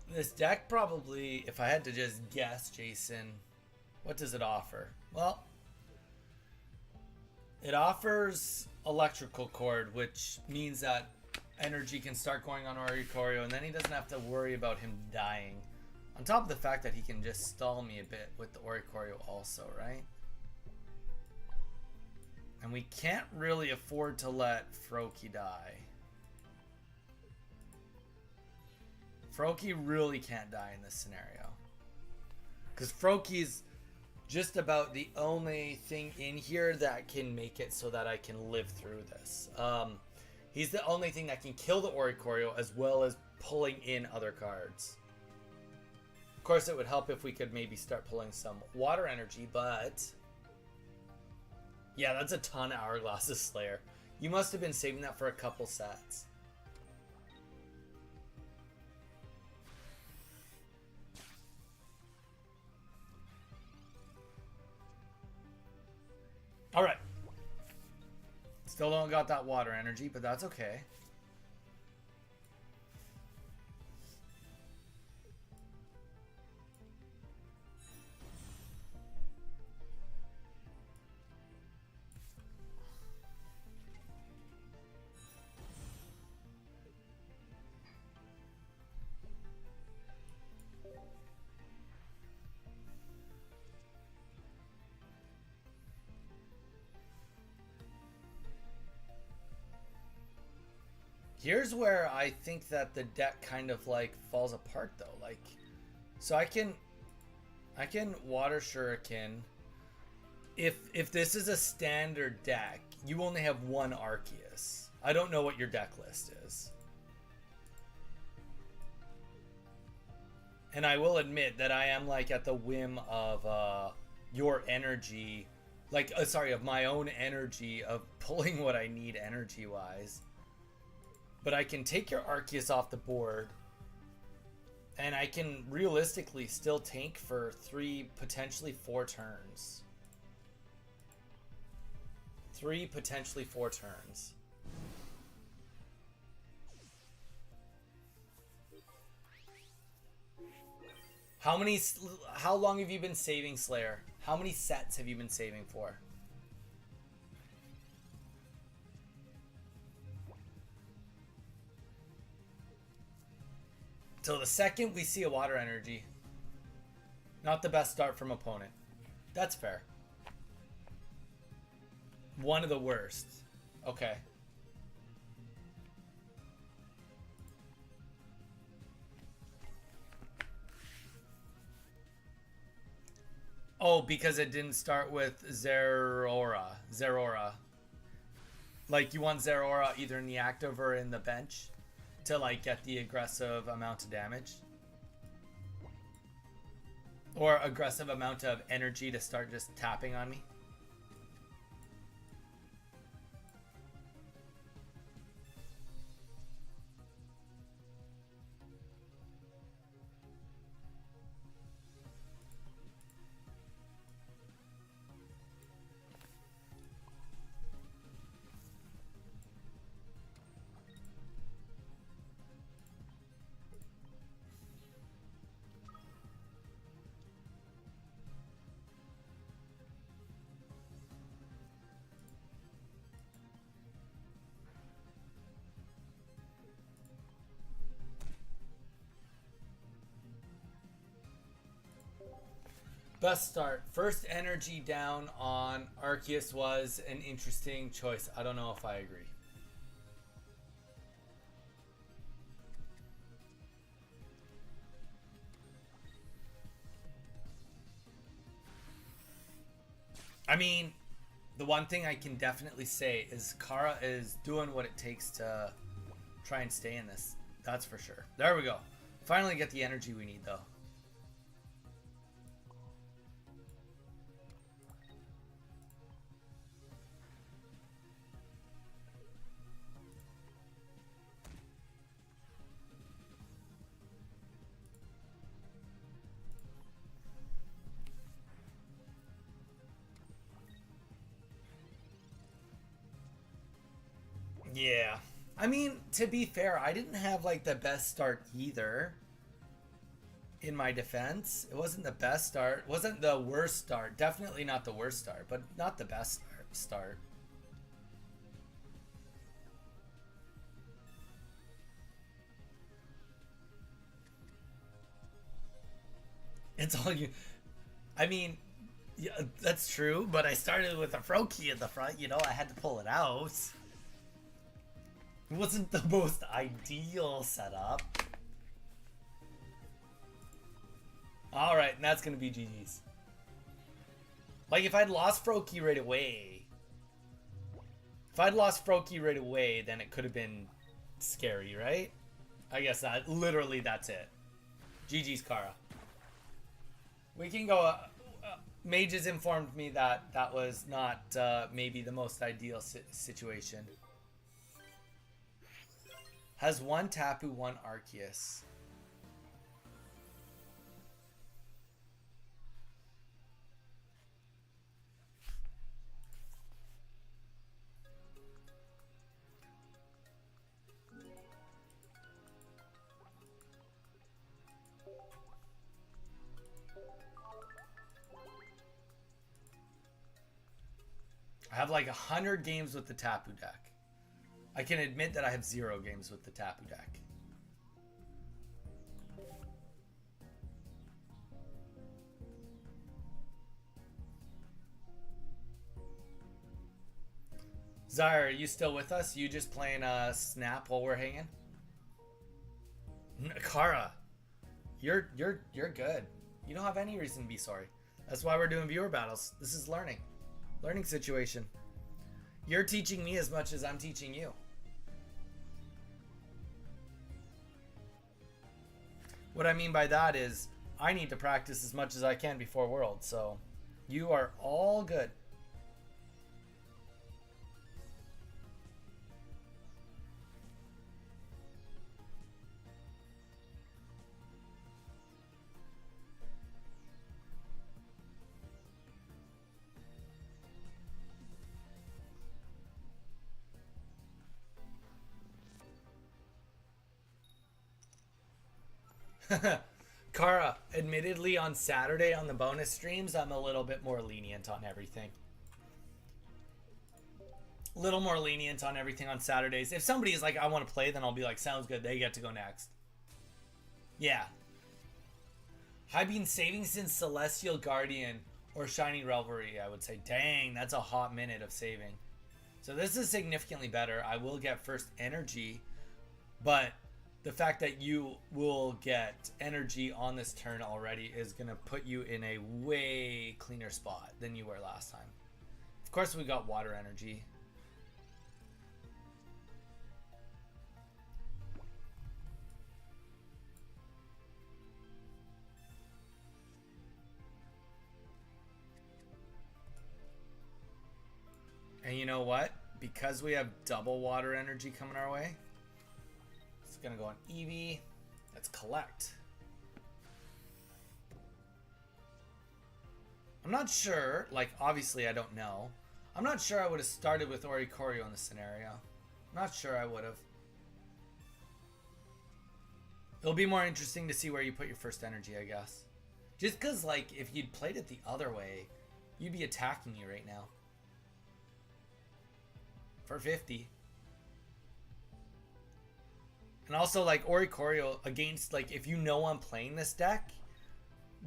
This deck probably, if I had to just guess, Jason, what does it offer? Well, it offers electrical cord, which means that energy can start going on Oricorio, and then he doesn't have to worry about him dying. On top of the fact that he can just stall me a bit with the Oricorio also, right? And we can't really afford to let Froakie die. Froakie really can't die in this scenario. Because Froakie's just about the only thing in here that can make it so that I can live through this. He's the only thing that can kill the Oricorio as well as pulling in other cards. Of course, it would help if we could maybe start pulling some water energy, but... yeah, that's a ton of Hourglass's Slayer. You must have been saving that for a couple sets. Alright. Still don't got that water energy, but that's okay. Here's where I think that the deck kind of like falls apart though. Like, so I can Water Shuriken. If this is a standard deck, you only have one Arceus. I don't know what your deck list is. And I will admit that I am like at the whim of your energy, like sorry, of my own energy of pulling what I need energy wise. But I can take your Arceus off the board, and I can realistically still tank for 3, potentially 4 turns. 3, potentially 4 turns. How long have you been saving, Slayer? How many sets have you been saving for? Till the second we see a water energy. Not the best start from opponent. That's fair. One of the worst. Okay. Oh, because it didn't start with Zeraora. Like, you want Zeraora either in the active or in the bench to, like, get the aggressive amount of damage. Or aggressive amount of energy to start just tapping on me. Best start. First energy down on Arceus was an interesting choice. I don't know if I agree. I mean, the one thing I can definitely say is Kara is doing what it takes to try and stay in this. That's for sure. There we go. Finally get the energy we need, though. Yeah. I mean, to be fair, I didn't have like the best start either. In my defense, it wasn't the best start. It wasn't the worst start. Definitely not the worst start, but not the best start. It's all you. I mean, yeah, that's true, but I started with a Froakie in the front. You know, I had to pull it out. It wasn't the most ideal setup. Alright, and that's gonna be GG's. Like, if I'd lost Froakie right away... If I'd lost Froakie right away, then it could have been scary, right? I guess that, literally, that's it. GG's, Kara. We can go... Mages informed me that that was not maybe the most ideal situation. Has one Tapu, one Arceus. I have like 100 games with the Tapu deck. I can admit that I have 0 games with the Tapu deck. Zyre, are you still with us? You just playing Snap while we're hanging? Kara, you're good. You don't have any reason to be sorry. That's why we're doing viewer battles. This is learning situation. You're teaching me as much as I'm teaching you. What I mean by that is I need to practice as much as I can before Worlds, so you are all good. Kara, admittedly on Saturday on the bonus streams, I'm a little bit more lenient on everything. A little more lenient on everything on Saturdays. If somebody is like, I want to play, then I'll be like, sounds good. They get to go next. Yeah. I've been saving since Celestial Guardian or Shining Revelry, I would say. Dang, that's a hot minute of saving. So this is significantly better. I will get first energy, but the fact that you will get energy on this turn already is going to put you in a way cleaner spot than you were last time. Of course, we got water energy. And you know what? Because we have double water energy coming our way, it's going to go on Eevee. Let's collect. I'm not sure. Like, obviously, I don't know. I'm not sure I would have started with Oricorio in this scenario. I'm not sure I would have. It'll be more interesting to see where you put your first energy, I guess. Just because, like, if you'd played it the other way, you'd be attacking me right now. For 50. And also, like, Oricorio against, like, if you know I'm playing this deck,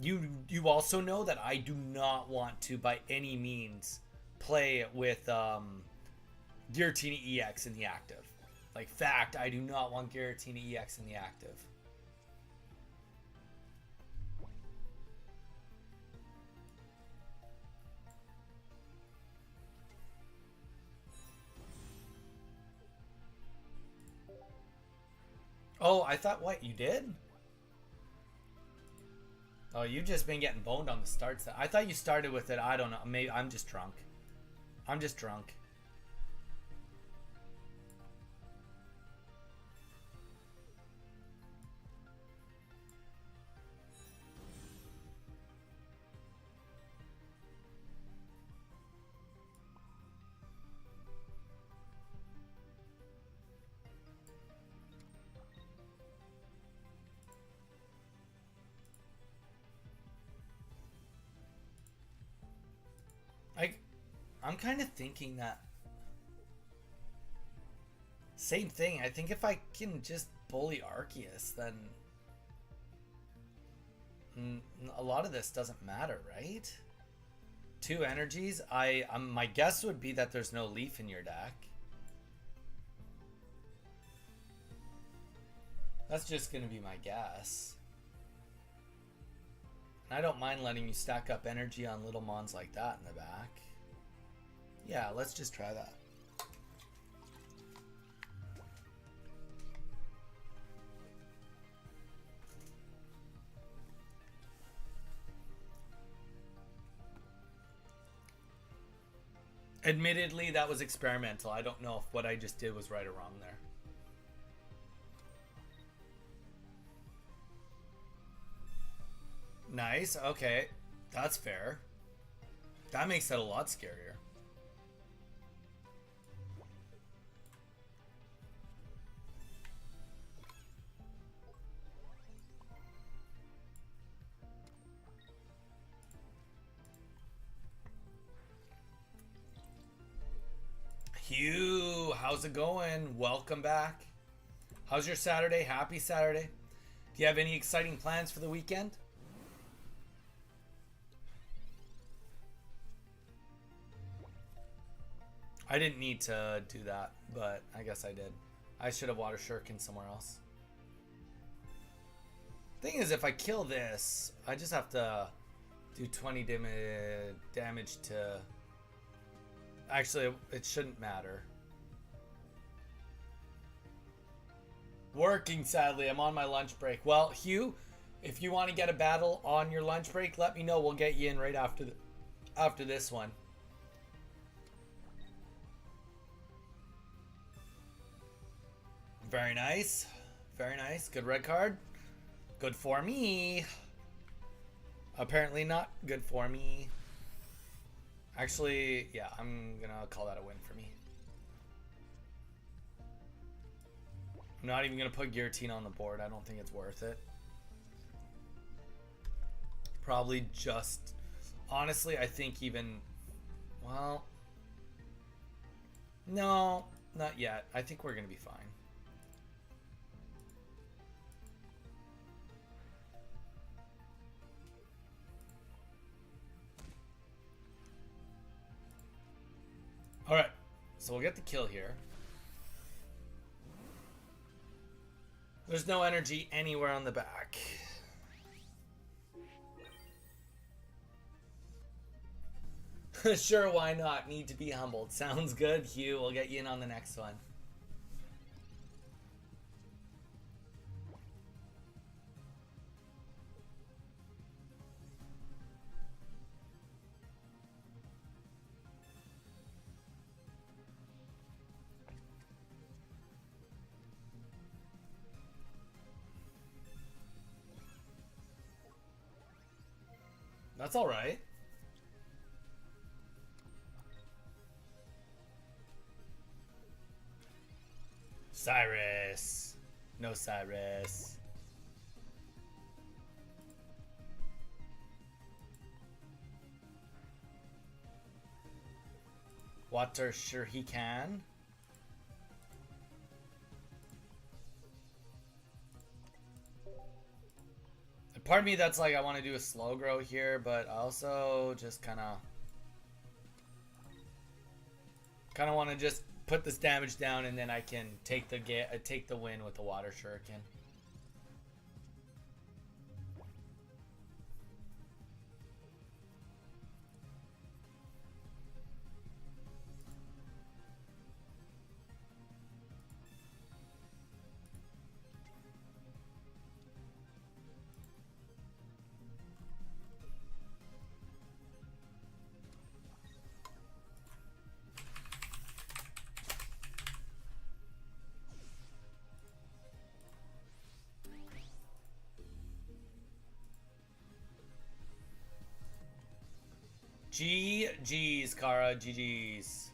you also know that I do not want to, by any means, play with Giratina EX in the active. Like, fact, I do not want Giratina EX in the active. Oh, I thought, what, you did? Oh, you've just been getting boned on the starts. I thought you started with it. I don't know. Maybe I'm just drunk. I'm just drunk. I'm kind of thinking that same thing. I think if I can just bully Arceus, then a lot of this doesn't matter, right? 2 energies. My guess would be that there's no leaf in your deck. That's just gonna be my guess. And I don't mind letting you stack up energy on little mons like that in the back. Yeah, let's just try that. Admittedly, that was experimental. I don't know if what I just did was right or wrong there. Nice, okay. That's fair. That makes it a lot scarier. Hugh, how's it going? Welcome back. How's your Saturday? Happy Saturday. Do you have any exciting plans for the weekend? I didn't need to do that, but I guess I did. I should have water shuriken somewhere else. Thing is, if I kill this, I just have to do 20 damage to... Actually, it shouldn't matter. Working, sadly. I'm on my lunch break. Well, Hugh, if you want to get a battle on your lunch break, let me know. We'll get you in right after this one. Very nice. Very nice. Good red card. Good for me. Apparently not good for me. Actually, yeah, I'm gonna call that a win for me. I'm not even gonna put guillotine on the board. I don't think it's worth it. Probably just... Honestly, I think even... Well... No, not yet. I think we're gonna be fine. Alright, so we'll get the kill here. There's no energy anywhere on the back. Sure, why not? Need to be humbled. Sounds good, Hugh. We'll get you in on the next one. That's alright. Cyrus. No Cyrus. Water, sure he can. Part of me that's like I want to do a slow grow here, but I also just kind of want to just put this damage down, and then I can take the win with the water shuriken. GG's, Kara. GG's.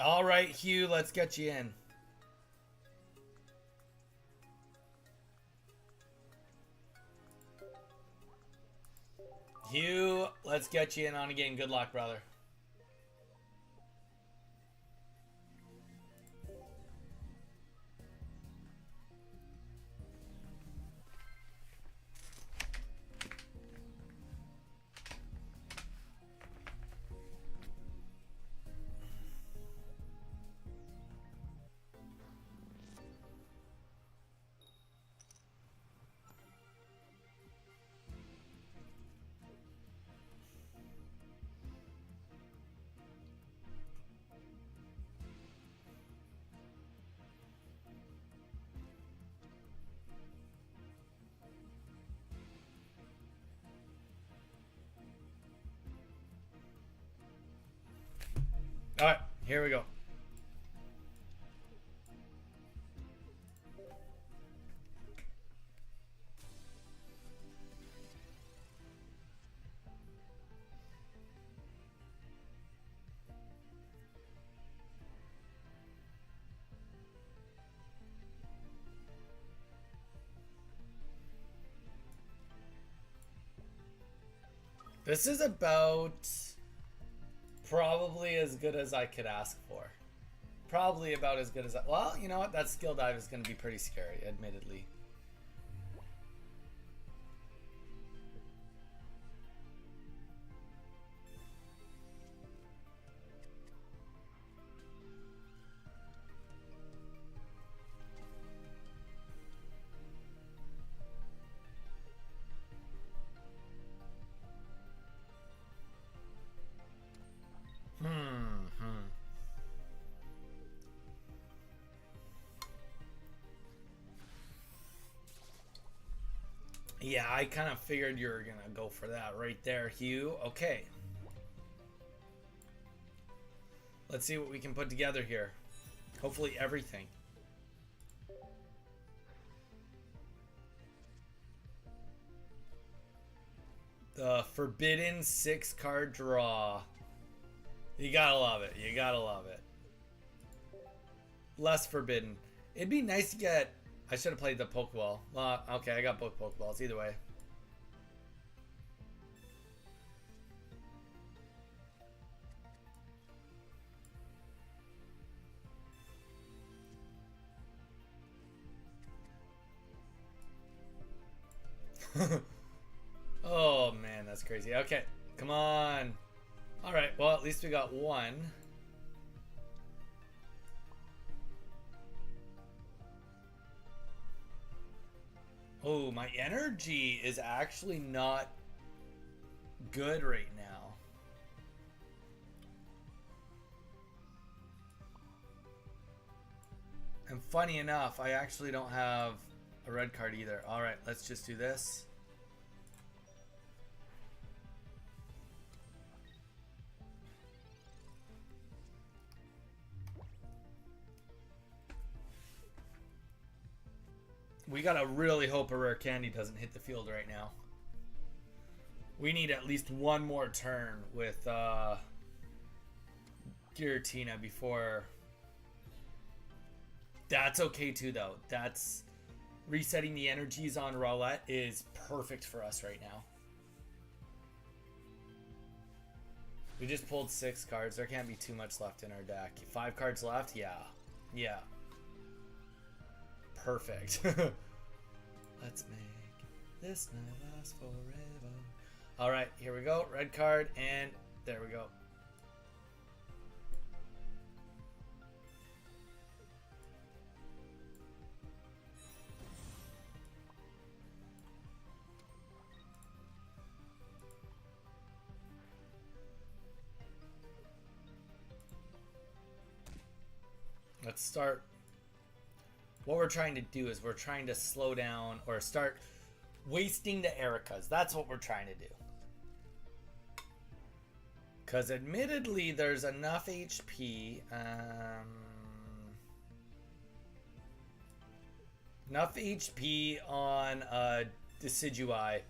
All right, Hugh, let's get you in. Hugh, let's get you in on a game. Good luck, brother. All right, here we go. This is about probably as good as I could ask for. Probably about as good as I... Well, you know what? That skill dive is going to be pretty scary, admittedly. Yeah, I kind of figured you were going to go for that right there, Hugh. Okay. Let's see what we can put together here. Hopefully everything. The forbidden 6-card draw. You gotta love it. You gotta love it. Less forbidden. It'd be nice to get... I should have played the Pokeball. Well, okay, I got both Pokeballs. Either way. Oh, man, that's crazy. Okay, come on. All right, well, at least we got one. Oh, my energy is actually not good right now. And funny enough, I actually don't have a red card either. All right, let's just do this. We gotta really hope a rare candy doesn't hit the field right now. We need at least one more turn with Giratina before... That's okay too, though. That's... Resetting the energies on Rowlet is perfect for us right now. We just pulled 6 cards. There can't be too much left in our deck. 5 cards left? Yeah. Yeah. Perfect. Let's make this night last forever. Alright, here we go. Red card, and there we go. Let's start. What we're trying to do is we're trying to slow down or start wasting the Ericas. That's what we're trying to do. Because admittedly, there's enough HP. Enough HP on Decidueye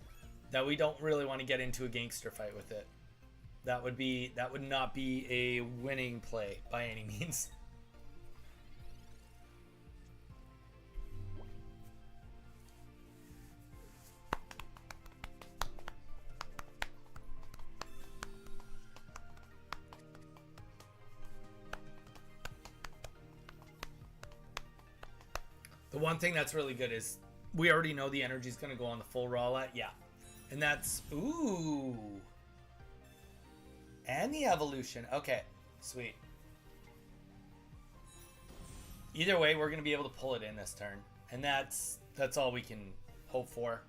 that we don't really want to get into a gangster fight with it. That would not be a winning play by any means. The one thing that's really good is we already know the energy is going to go on the full Rowlet. Yeah. And that's... Ooh. And the evolution. Okay. Sweet. Either way, we're going to be able to pull it in this turn. And that's all we can hope for.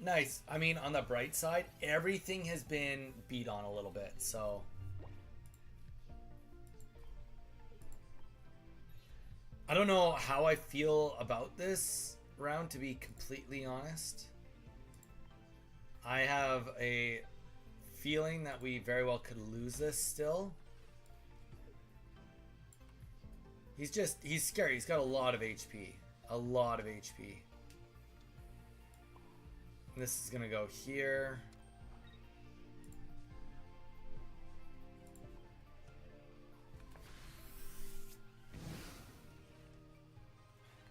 Nice. I mean, on the bright side, everything has been beat on a little bit, so... I don't know how I feel about this round, to be completely honest. I have a feeling that we very well could lose this still. He's scary. He's got a lot of HP. A lot of HP. And this is going to go here.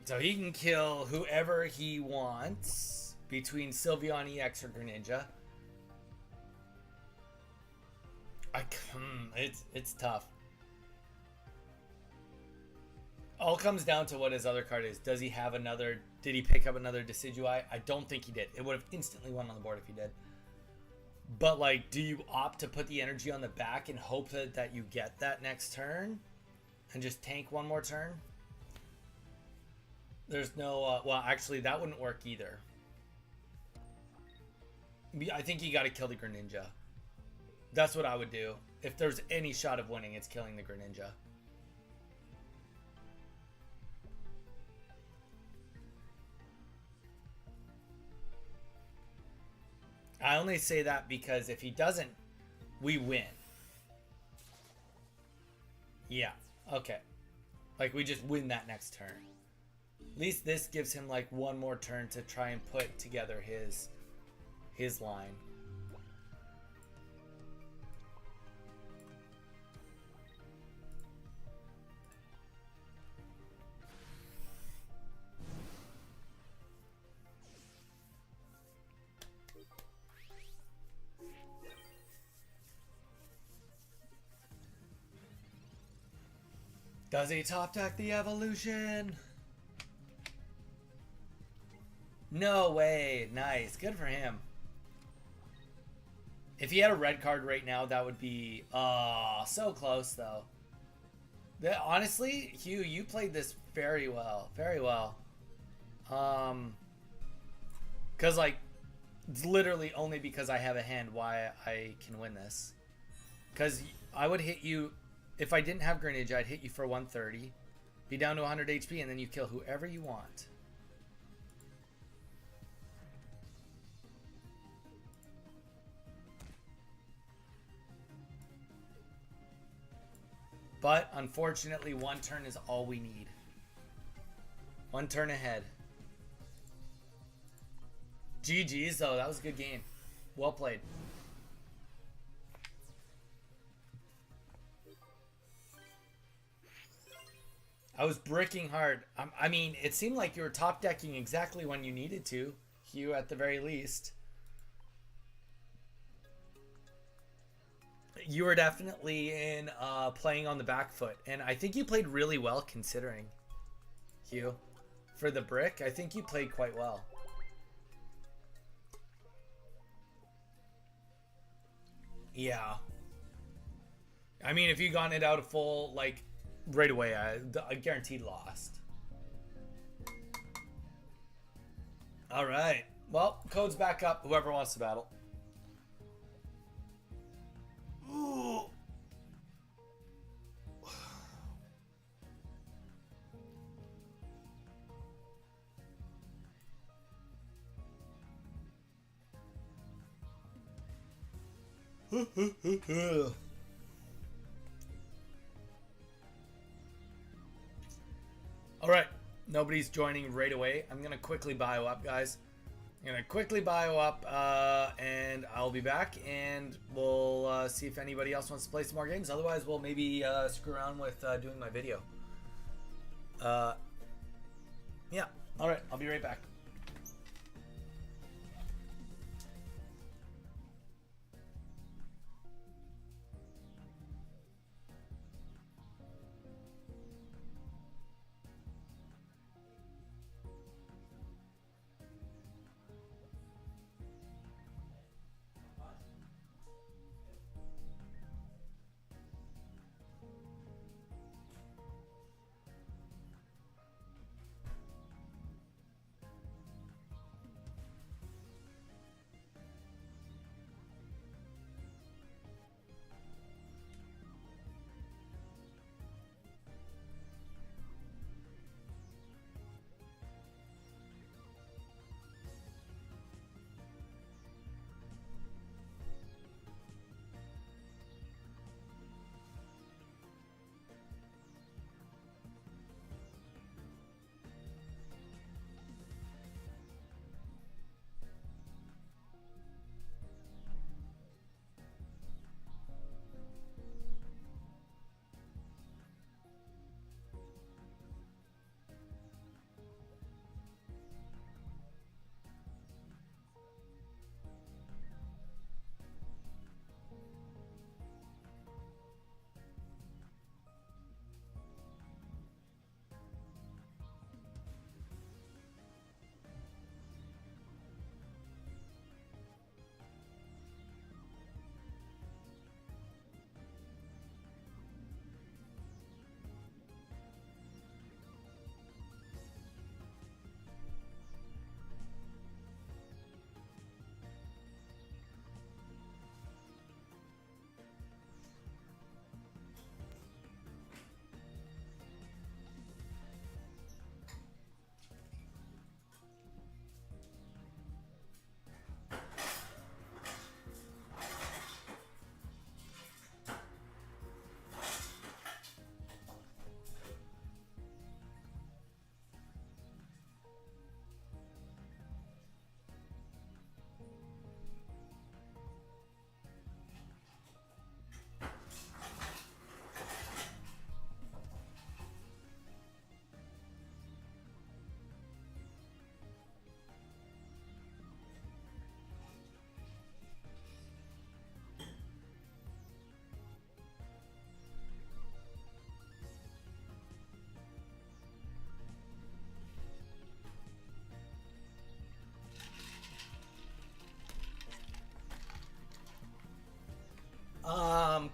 So he can kill whoever he wants between Sylveon EX or Greninja. It's tough. All comes down to what his other card is. Does he have another? Did he pick up another Decidueye? I don't think he did. It would have instantly won on the board if he did. But like, do you opt to put the energy on the back and hope that you get that next turn and just tank one more turn? There's no, well, actually that wouldn't work either. I think you got to kill the Greninja. That's what I would do. If there's any shot of winning, it's killing the Greninja. I only say that because if he doesn't, we win. Yeah, okay. Like, we just win that next turn. At least this gives him, like, one more turn to try and put together his line. Does he top deck the evolution? No way. Nice. Good for him. If he had a red card right now, that would be so close though. Honestly, Hugh, you played this very well. Very well. Cause like it's literally only because I have a hand why I can win this. Cause I would hit you. If I didn't have Greninja, I'd hit you for 130, be down to 100 HP, and then you kill whoever you want. But, unfortunately, one turn is all we need. One turn ahead. GG's, though. That was a good game. Well played. I was bricking hard. I mean, it seemed like you were top decking exactly when you needed to, Hugh, at the very least. You were definitely in playing on the back foot, and I think you played really well considering, Hugh. For the brick, I think you played quite well. Yeah. I mean, if you gotten it out of full, like, right away, I guaranteed lost. All right. Well, code's back up. Whoever wants to battle. Ooh. All right, nobody's joining right away. I'm gonna quickly bio up, guys. I'm gonna quickly bio up, and I'll be back, and we'll see if anybody else wants to play some more games. Otherwise, we'll maybe screw around with doing my video. Yeah. All right, I'll be right back.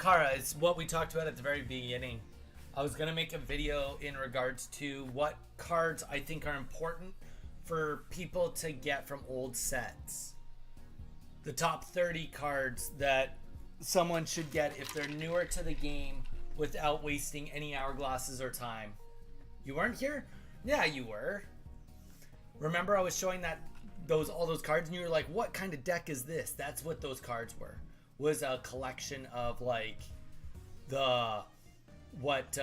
Kara, it's what we talked about at the very beginning. I was going to make a video in regards to what cards I think are important for people to get from old sets. The top 30 cards that someone should get if they're newer to the game without wasting any hourglasses or time. You weren't here? Yeah, you were. Remember I was showing that all those cards and you were like, what kind of deck is this? That's what those cards were. Was a collection of like the what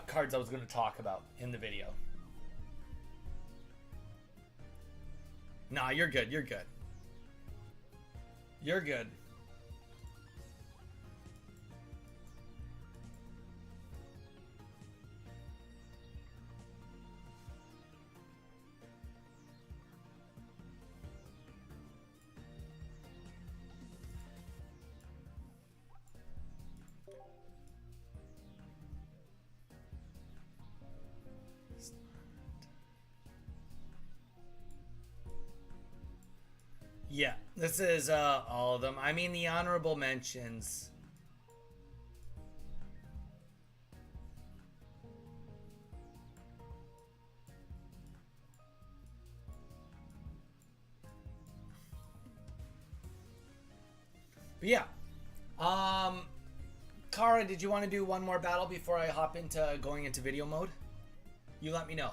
cards I was going to talk about in the video. Nah, you're good. You're good. You're good. Yeah, this is all of them. I mean, the honorable mentions. But yeah. Kara, did you want to do one more battle before I hop into going into video mode? You let me know.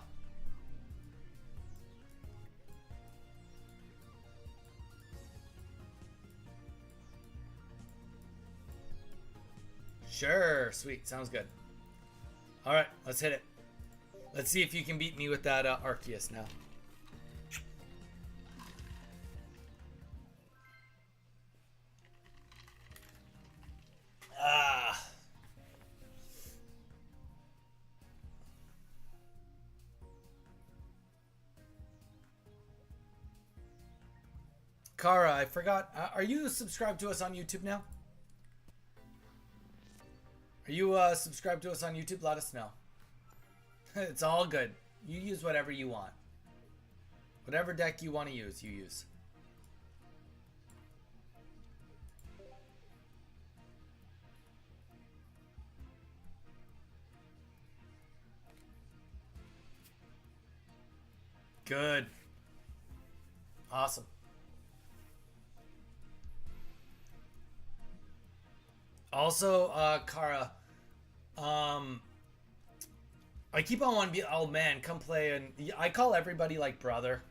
Sure, sweet, sounds good. All right, let's hit it. Let's see if you can beat me with that Arceus now. Kara, I forgot. Are you subscribed to us on YouTube now? Are you subscribed to us on YouTube? Let us know. It's all good. You use whatever you want. Whatever deck you want to use, you use. Good. Awesome. Also, Kara, I keep on wanting to be, oh man, come play, and I call everybody like brother.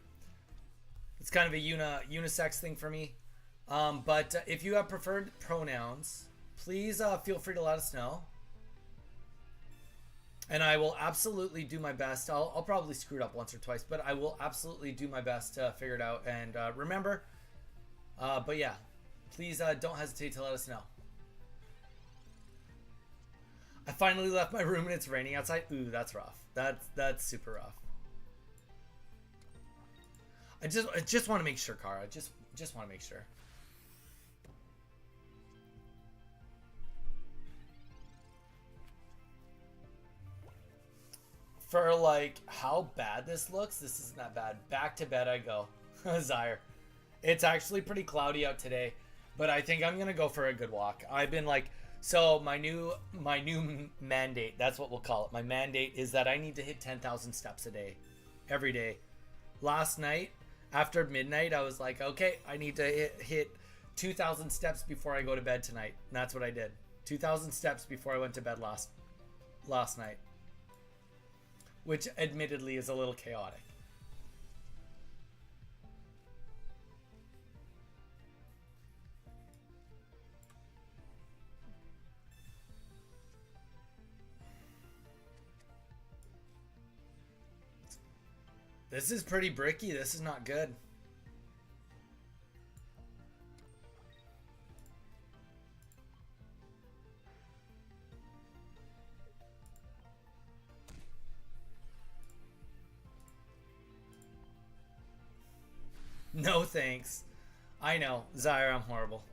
It's kind of a unisex thing for me. But if you have preferred pronouns, please feel free to let us know. And I will absolutely do my best. I'll probably screw it up once or twice, but I will absolutely do my best to figure it out and remember. But yeah, please don't hesitate to let us know. I finally left my room and it's raining outside. Ooh, that's rough. That's super rough. I just want to make sure, Kara. Just want to make sure. For like how bad this looks, this isn't that bad. Back to bed I go. Zyre. It's actually pretty cloudy out today, but I think I'm gonna go for a good walk. I've been like, so my new mandate, that's what we'll call it. My mandate is that I need to hit 10,000 steps a day, every day. Last night, after midnight, I was like, okay, I need to hit 2,000 steps before I go to bed tonight. And that's what I did. 2,000 steps before I went to bed last night. Which admittedly is a little chaotic. This is pretty bricky. This is not good. No thanks. I know, Zyre, I'm horrible.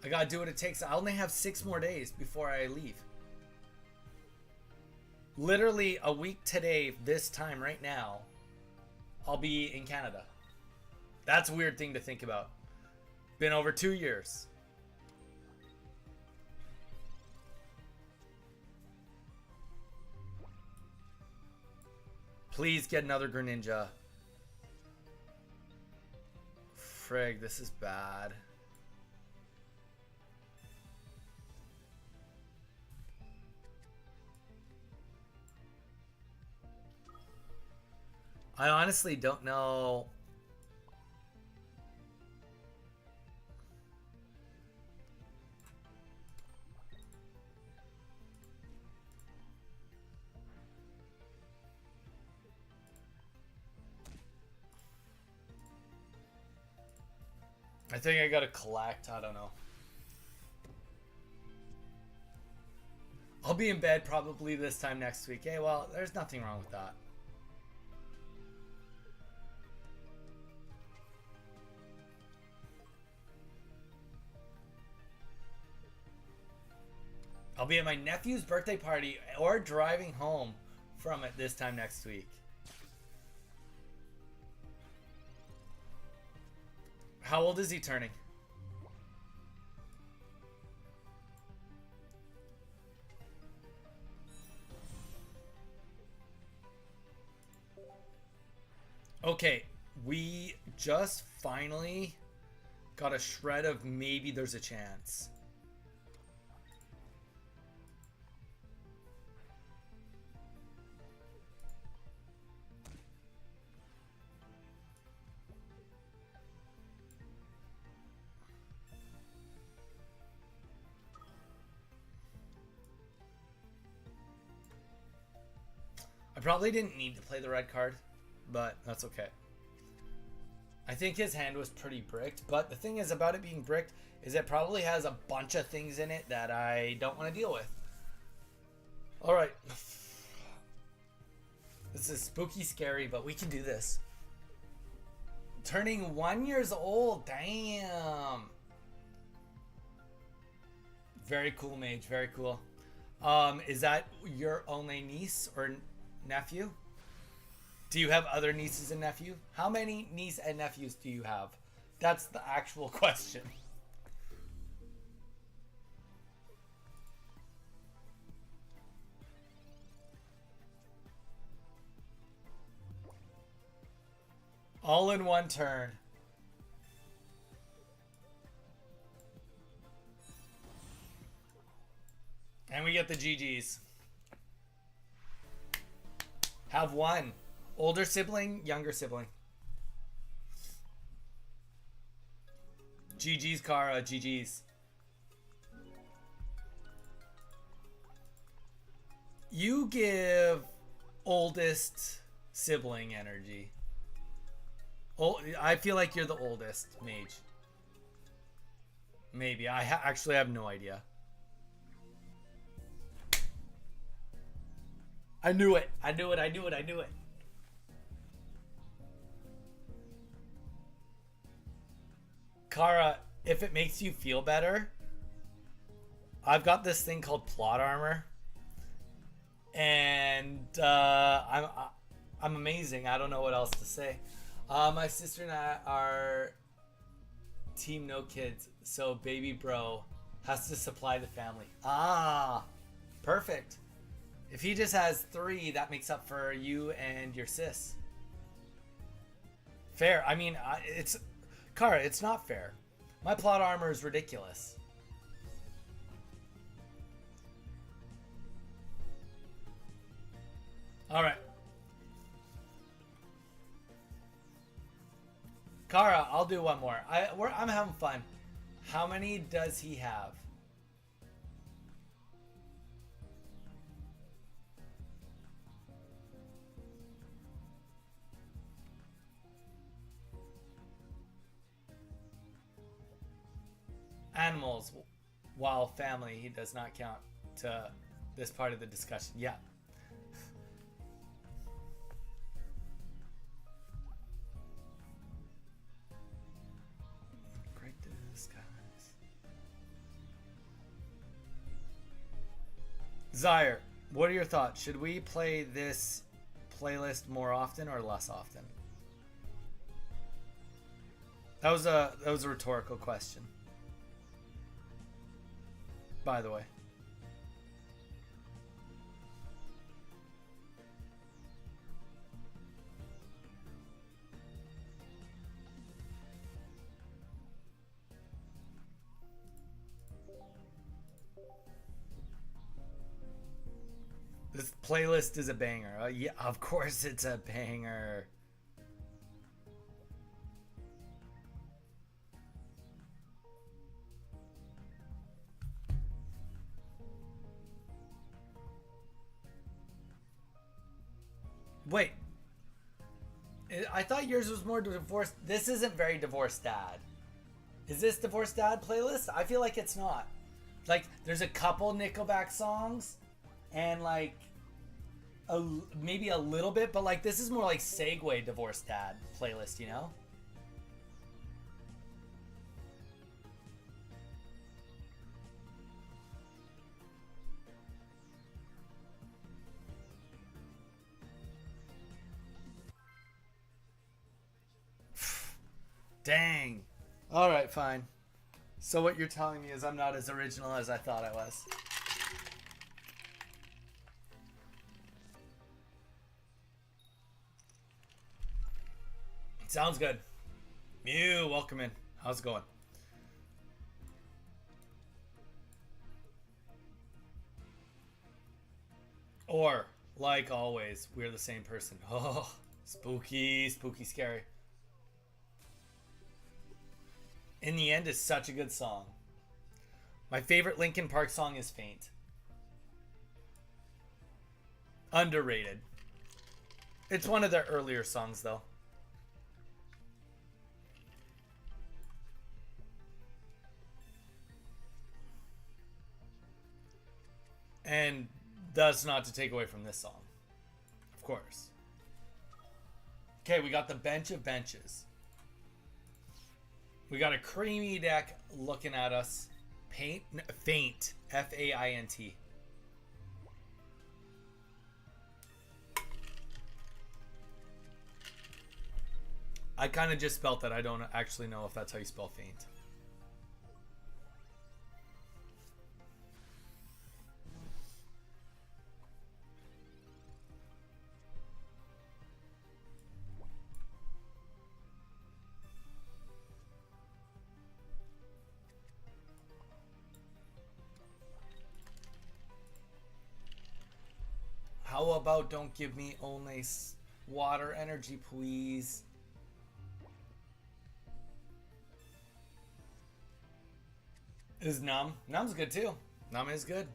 I gotta do what it takes. I only have 6 more days before I leave. Literally a week today, this time right now, I'll be in Canada. That's a weird thing to think about. Been over 2 years. Please get another Greninja. Frig, this is bad. I honestly don't know. I think I gotta collect. I don't know. I'll be in bed probably this time next week. Hey, well, there's nothing wrong with that. I'll be at my nephew's birthday party or driving home from it this time next week. How old is he turning? Okay, we just finally got a shred of maybe there's a chance. I probably didn't need to play the red card, but that's okay. I think his hand was pretty bricked, but the thing is about it being bricked is it probably has a bunch of things in it that I don't want to deal with. All right. This is spooky scary, but we can do this. Turning 1 year old. Damn. Very cool, Mage. Very cool. Is that your only niece or nephew? Do you have other nieces and nephews? How many niece and nephews do you have? That's the actual question. All in one turn. And we get the GGs. Have one. Older sibling, younger sibling. GG's, Kara. GG's. You give oldest sibling energy. Oh, I feel like you're the oldest, Mage. Maybe. I actually have no idea. I knew it. I knew it. I knew it. I knew it. Kara, if it makes you feel better, I've got this thing called plot armor, and I'm amazing. I don't know what else to say. My sister and I are team no kids, so baby bro has to supply the family. Ah, perfect. If he just has 3, that makes up for you and your sis. Fair. I mean, it's Kara, it's not fair. My plot armor is ridiculous. All right. Kara, I'll do one more. I'm having fun. How many does he have? Animals, while family, he does not count to this part of the discussion. Yeah. Great disguise. Zyre, what are your thoughts? Should we play this playlist more often or less often? That was a rhetorical question, by the way. Playlist is a banger. Yeah, of course it's a banger. Wait, I thought yours was more divorced. This isn't very divorced dad. Is this divorced dad playlist? I feel like it's not. Like, there's a couple Nickelback songs, and like, maybe a little bit, but like, this is more like Segway divorced dad playlist, you know? Dang. All right, fine. So what you're telling me is I'm not as original as I thought I was. Sounds good. Mew, welcome in. How's it going? Or, like always, we're the same person. Oh, spooky, spooky, scary. In the End is such a good song. My favorite Linkin Park song is Faint. Underrated. It's one of their earlier songs, though. And that's not to take away from this song. Of course. Okay, we got the bench of benches. We got a creamy deck looking at us. Faint. Faint. I kind of just spelt that. I don't actually know if that's how you spell faint. How about don't give me only water energy, please? Is Numb? Numb's good too. Numb is good.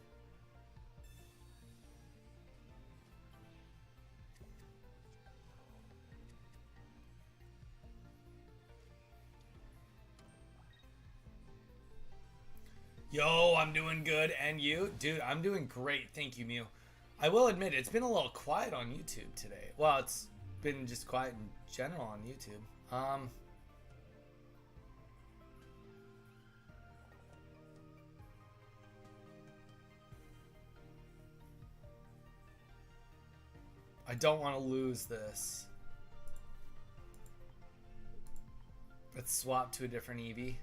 Yo, I'm doing good. And you? Dude, I'm doing great. Thank you, Mew. I will admit, it's been a little quiet on YouTube today. Well, it's been just quiet in general on YouTube. I don't want to lose this. Let's swap to a different Eevee.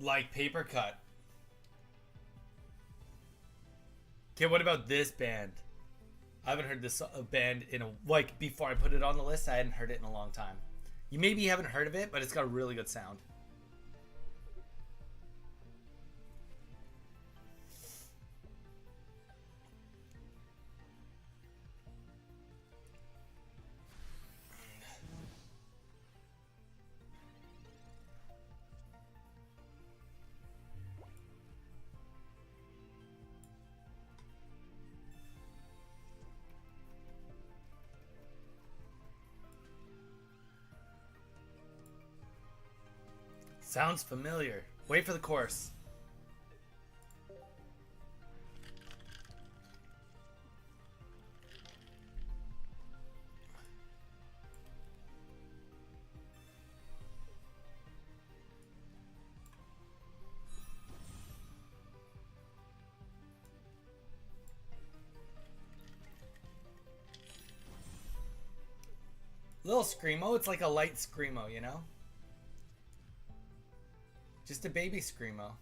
Like paper cut. Okay, what about this band? I haven't heard this band in a like before I put it on the list. I hadn't heard it in a long time. You maybe haven't heard of it, but it's got a really good sound. Sounds familiar. Wait for the chorus. Little screamo. It's like a light screamo, you know? Just a baby screamo.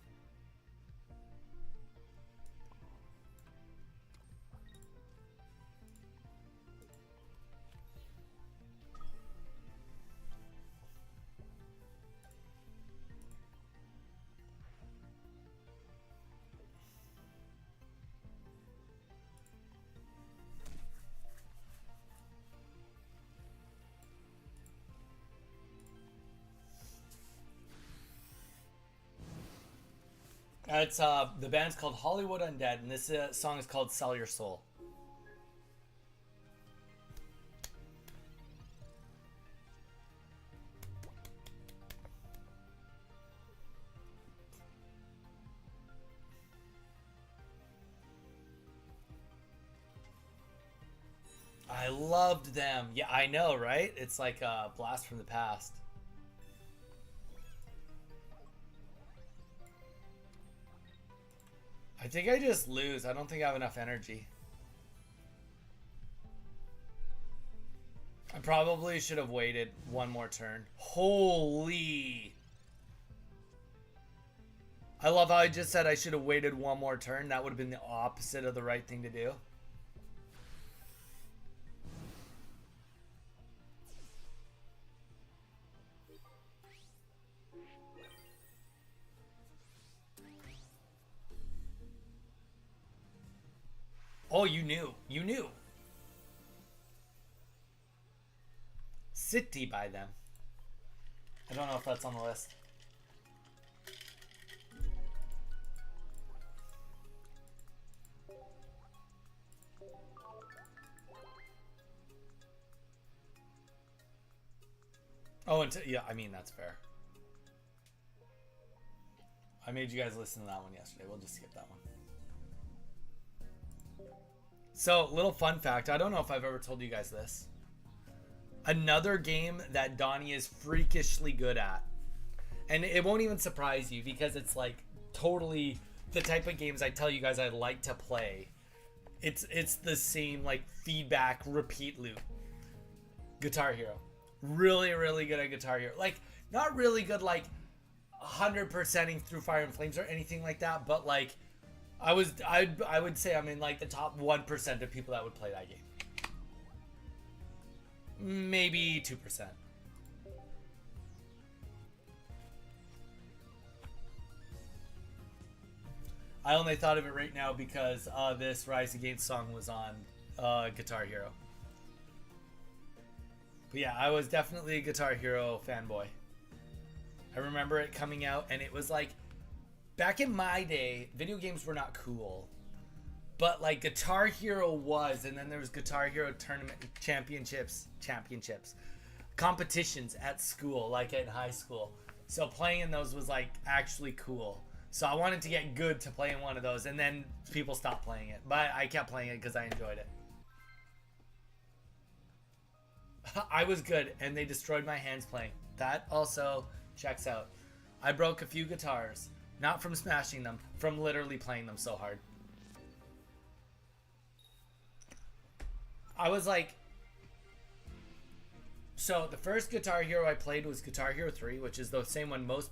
It's the band's called Hollywood Undead, and this song is called "Sell Your Soul." I loved them. Yeah, I know, right? It's like a blast from the past. I think I just lose. I don't think I have enough energy. I probably should have waited one more turn. Holy. I love how I just said I should have waited one more turn. That would have been the opposite of the right thing to do. Oh, you knew. You knew. City by them. I don't know if that's on the list. Oh, yeah, I mean, that's fair. I made you guys listen to that one yesterday. We'll just skip that one. So, little fun fact. I don't know if I've ever told you guys this. Another game that Donnie is freakishly good at. And it won't even surprise you because it's like totally the type of games I tell you guys I like to play. It's the same like feedback repeat loop. Guitar Hero. Really, really good at Guitar Hero. Like, not really good like 100%ing through Fire and Flames or anything like that, but like I would say I'm in like the top 1% of people that would play that game. Maybe 2%. I only thought of it right now because this Rise Against song was on Guitar Hero. But yeah, I was definitely a Guitar Hero fanboy. I remember it coming out and it was like, back in my day, video games were not cool. But like Guitar Hero was, and then there was Guitar Hero tournament championships, competitions at school, like in high school. So playing in those was like actually cool. So I wanted to get good to play in one of those, and then people stopped playing it. But I kept playing it because I enjoyed it. I was good, and they destroyed my hands playing. That also checks out. I broke a few guitars, not from smashing them, from literally playing them so hard. I was like, so the first Guitar Hero I played was Guitar Hero 3, which is the same one most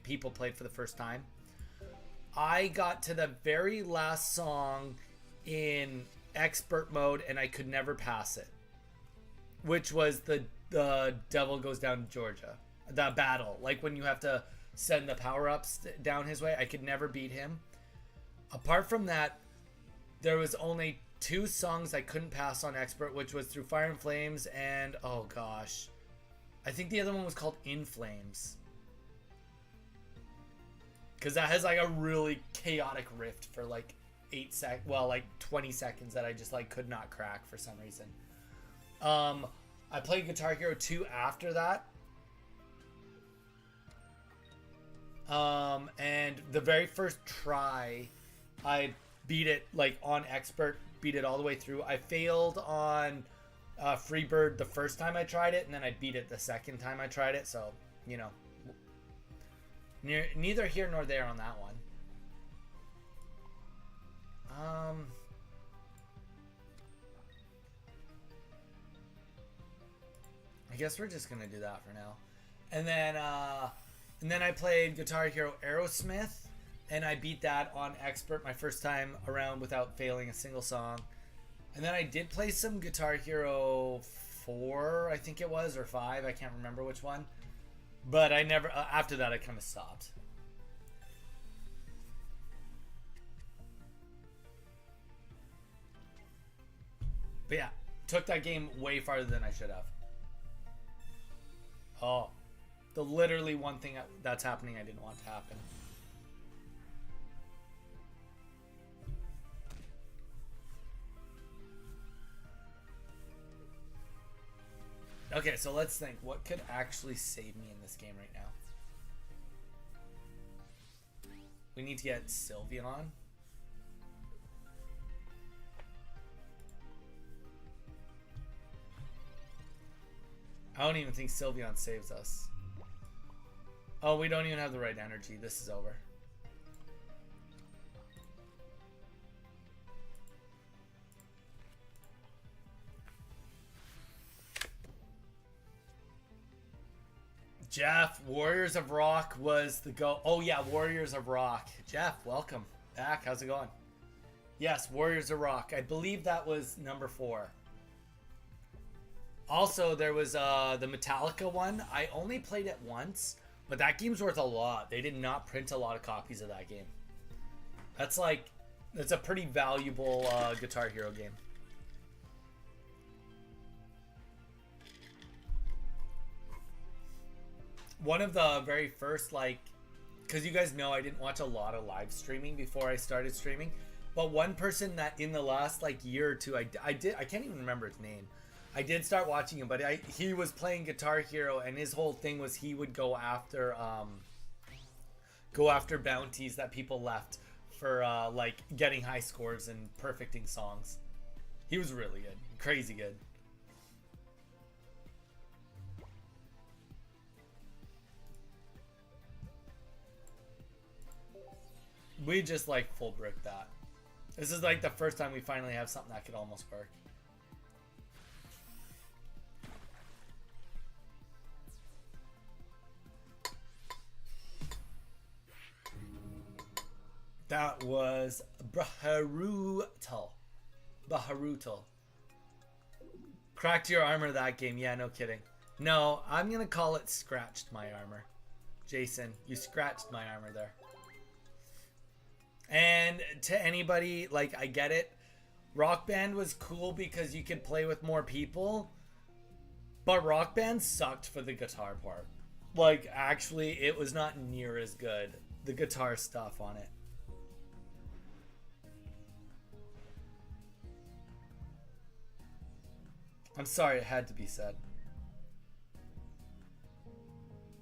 people played for the first time. I got to the very last song in expert mode and I could never pass it, which was the Devil Goes Down to Georgia, the battle, like when you have to send the power-ups down his way. I could never beat him. Apart from that, there was only 2 songs I couldn't pass on expert, which was Through Fire and Flames and, oh gosh, I think the other one was called In Flames, because that has like a really chaotic rift for like 20 seconds that I just like could not crack for some reason. I played Guitar Hero 2 after that. And the very first try, I beat it like on expert, beat it all the way through. I failed on Freebird the first time I tried it, and then I beat it the second time I tried it. So, you know, neither here nor there on that one. I guess we're just gonna do that for now. And then I played Guitar Hero Aerosmith, and I beat that on expert my first time around without failing a single song. And then I did play some Guitar Hero 4, I think it was, or 5, I can't remember which one. But I never, after that I kind of stopped. But yeah, took that game way farther than I should have. Oh, the literally one thing that's happening I didn't want to happen. Okay, so let's think. What could actually save me in this game right now? We need to get Sylveon on. I don't even think Sylveon saves us. Oh, we don't even have the right energy. This is over. Jeff, Warriors of Rock was the go. Oh yeah, Warriors of Rock. Jeff, welcome back. How's it going? Yes, Warriors of Rock. I believe that was number 4. Also, there was the Metallica one. I only played it once, but that game's worth a lot. They did not print a lot of copies of that game. That's a pretty valuable Guitar Hero game. One of the very first, because you guys know I didn't watch a lot of live streaming before I started streaming, but one person that in the last year or two, I can't even remember his name. I did start watching him, but he was playing Guitar Hero, and his whole thing was he would go after bounties that people left for getting high scores and perfecting songs. He was really good, crazy good. We just full brick that. This is the first time we finally have something that could almost work. That was Baharutal. Cracked your armor that game. Yeah, no kidding. No, I'm going to call it scratched my armor. Jason, you scratched my armor there. And to anybody, I get it. Rock Band was cool because you could play with more people. But Rock Band sucked for the guitar part. Actually, it was not near as good. The guitar stuff on it. I'm sorry, it had to be said.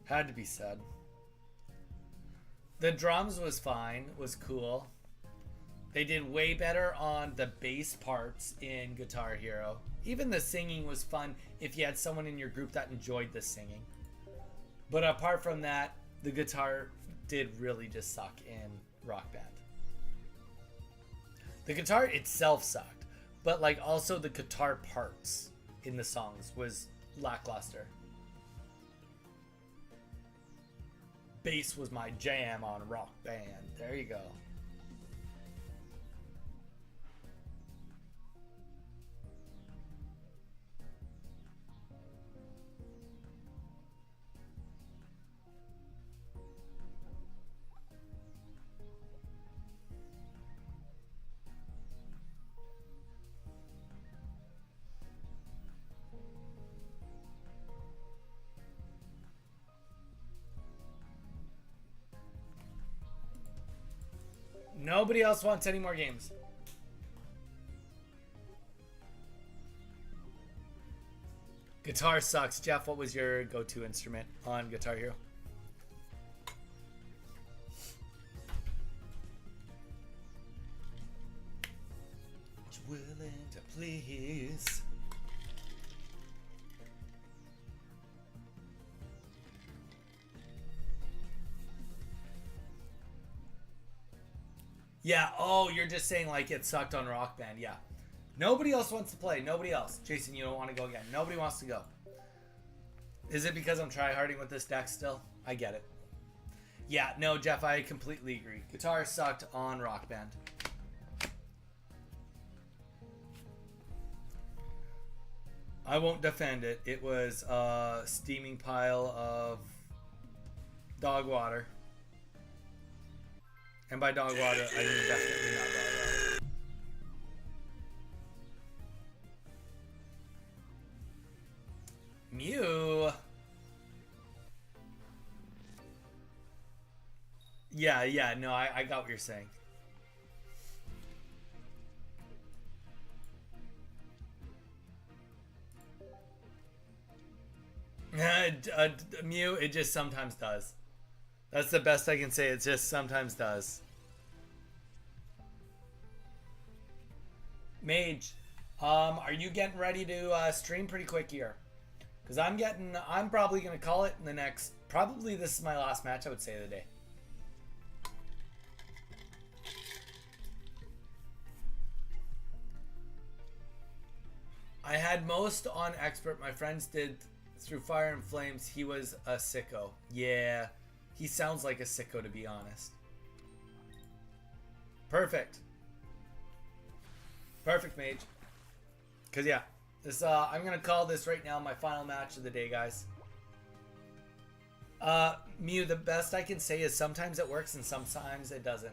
Had to be said. The drums was fine, was cool. They did way better on the bass parts in Guitar Hero. Even the singing was fun if you had someone in your group that enjoyed the singing. But apart from that, the guitar did really just suck in Rock Band. The guitar itself sucked, but also the guitar parts in the songs was lackluster. Bass was my jam on Rock Band. There you go. Nobody else wants any more games. Guitar sucks. Jeff, what was your go-to instrument on Guitar Hero? Willing to please. Yeah, oh, you're just saying it sucked on Rock Band. Yeah. Nobody else wants to play. Nobody else. Jason, you don't want to go again. Nobody wants to go. Is it because I'm tryharding with this deck still? I get it. Yeah, no, Jeff, I completely agree. Guitar sucked on Rock Band. I won't defend it. It was a steaming pile of dog water. And by dog water, I mean definitely not dog water. Mew. Yeah, no, I got what you're saying. Mew, it just sometimes does. That's the best I can say. It just sometimes does. Mage, are you getting ready to stream pretty quick here? Because I'm probably going to call it in the next, probably this is my last match, I would say, of the day. I had most on expert. My friends did through Fire and Flames. He was a sicko. Yeah, he sounds like a sicko, to be honest. Perfect. Perfect, Mage. Because, yeah, this I'm going to call this right now my final match of the day, guys. Mew, the best I can say is sometimes it works and sometimes it doesn't.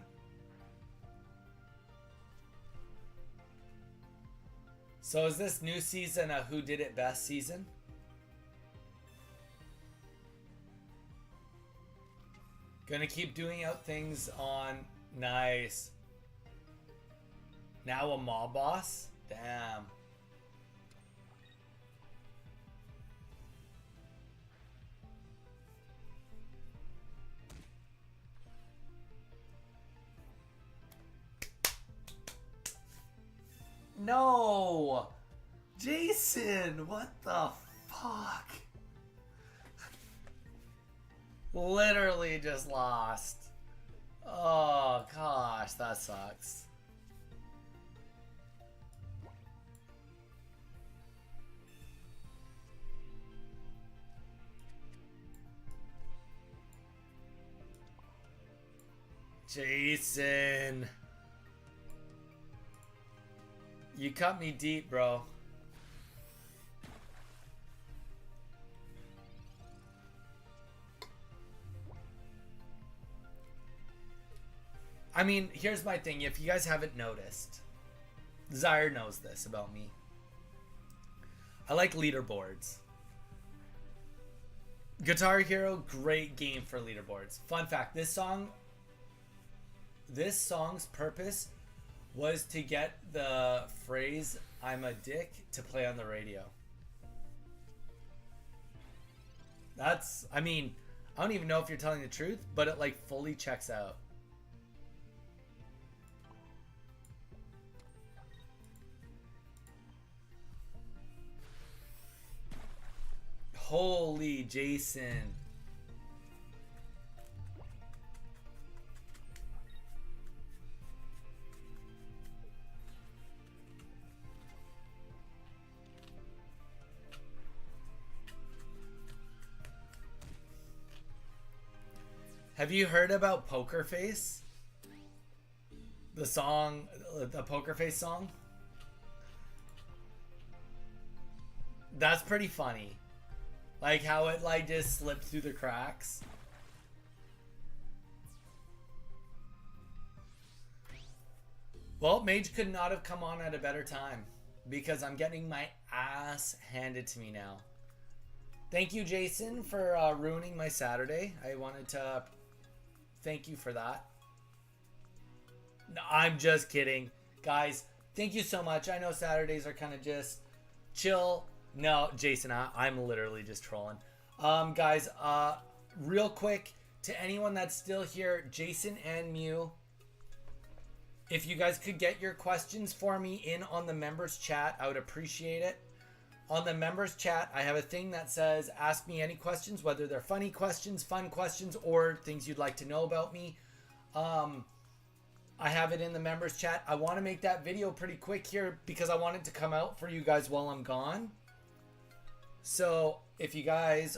So is this new season a Who Did It Best season? Gonna keep doing out things on... Nice. Now a mob boss? Damn. No! Jason, what the fuck? Literally just lost. Oh gosh, that sucks. Jason. You cut me deep, bro. I mean, here's my thing. If you guys haven't noticed, Zyre knows this about me. I like leaderboards. Guitar Hero, great game for leaderboards. Fun fact, this song's purpose was to get the phrase "I'm a dick" to play on the radio. That's, I mean, I don't even know if you're telling the truth, but it like fully checks out. Holy Jason. Have you heard about Poker Face? The song, the Poker Face song? That's pretty funny. Like how it like just slipped through the cracks. Well, Mage could not have come on at a better time because I'm getting my ass handed to me now. Thank you, Jason, for ruining my Saturday. I wanted to thank you for that. No, I'm just kidding. Guys, thank you so much. I know Saturdays are kind of just chill. No, Jason, I'm literally just trolling. Guys, real quick, to anyone that's still here, Jason and Mew, if you guys could get your questions for me in on the members chat, I would appreciate it. On the members chat, I have a thing that says, ask me any questions, whether they're funny questions, fun questions, or things you'd like to know about me. I have it in the members chat. I want to make that video pretty quick here because I want it to come out for you guys while I'm gone. So if you guys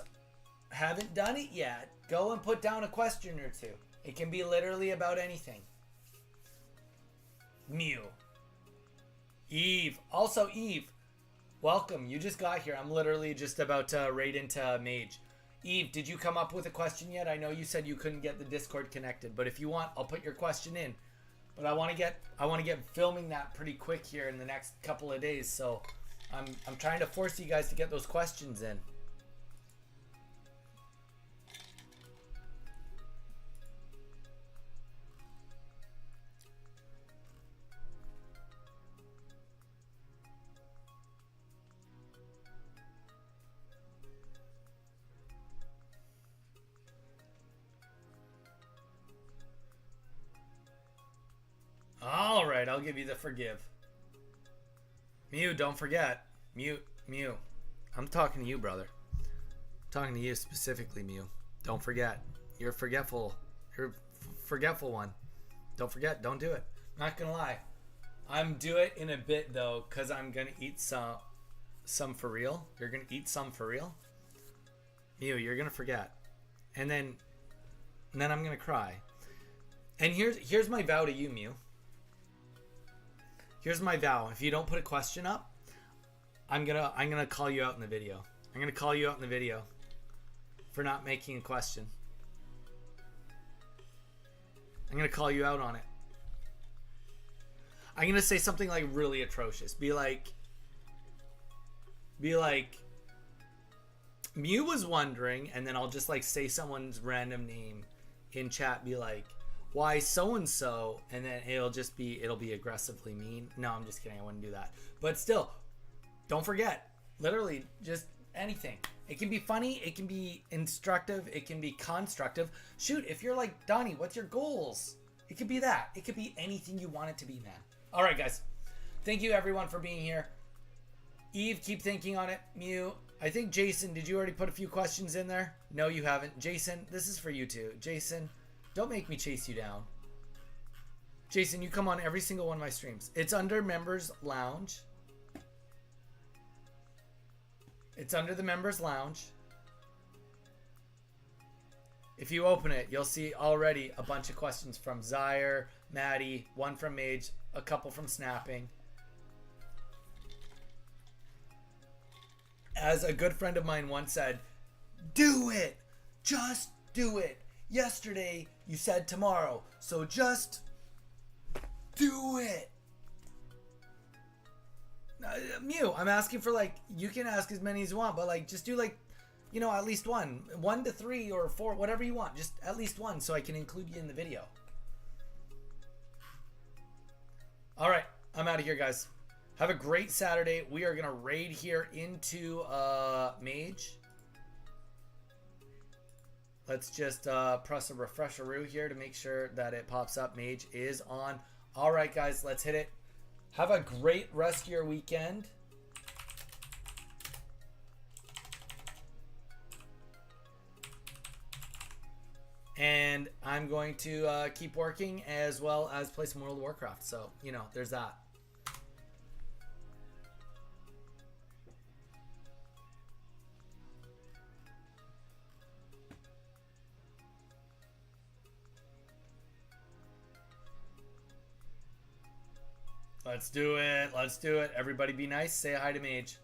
haven't done it yet, go and put down a question or two. It can be literally about anything. Mew. Eve. Also, Eve, welcome. You just got here. I'm literally just about to raid into Mage. Eve, did you come up with a question yet? I know you said you couldn't get the Discord connected, but if you want, I'll put your question in. But I want to get filming that pretty quick here in the next couple of days, so I'm trying to force you guys to get those questions in. I'll give you the forgive. Mew, don't forget. Mew. I'm talking to you, brother. I'm talking to you specifically, Mew. Don't forget. You're forgetful. You're a forgetful one. Don't forget. Don't do it. Not gonna lie. I'm do it in a bit though, cause I'm gonna eat some for real. You're gonna eat some for real. Mew, you're gonna forget, and then I'm gonna cry. And here's my vow to you, Mew. Here's my vow. If you don't put a question up, I'm gonna call you out in the video. I'm gonna call you out in the video for not making a question. I'm gonna call you out on it. I'm gonna say something like really atrocious. Be like, Mew was wondering, and then I'll just like say someone's random name in chat. Be like, why so and so, and then it'll be aggressively mean. No, I'm just kidding. I wouldn't do that. But still, don't forget. Literally, just anything. It can be funny. It can be instructive. It can be constructive. Shoot, if you're like, Donnie, what's your goals? It could be that. It could be anything you want it to be, man. All right, guys. Thank you, everyone, for being here. Eve, keep thinking on it. Mew, I think Jason, did you already put a few questions in there? No, you haven't. Jason, this is for you too. Jason, don't make me chase you down. Jason, you come on every single one of my streams. It's under Members Lounge. It's under the Members Lounge. If you open it, you'll see already a bunch of questions from Zyre, Maddie, one from Mage, a couple from Snapping. As a good friend of mine once said, do it! Just do it! Yesterday, you said tomorrow, so just do it! Mew, I'm asking for like, you can ask as many as you want, but like, just do like, you know, at least one. 1 to 3 or 4, whatever you want. Just at least one so I can include you in the video. Alright, I'm out of here, guys. Have a great Saturday. We are going to raid here into Mage. Let's just press a refresheroo here to make sure that it pops up. Mage is on. Alright, guys, let's hit it. Have a great rest of your weekend. And I'm going to keep working as well as play some World of Warcraft. So, you know, there's that. Let's do it. Let's do it. Everybody be nice. Say hi to Mage.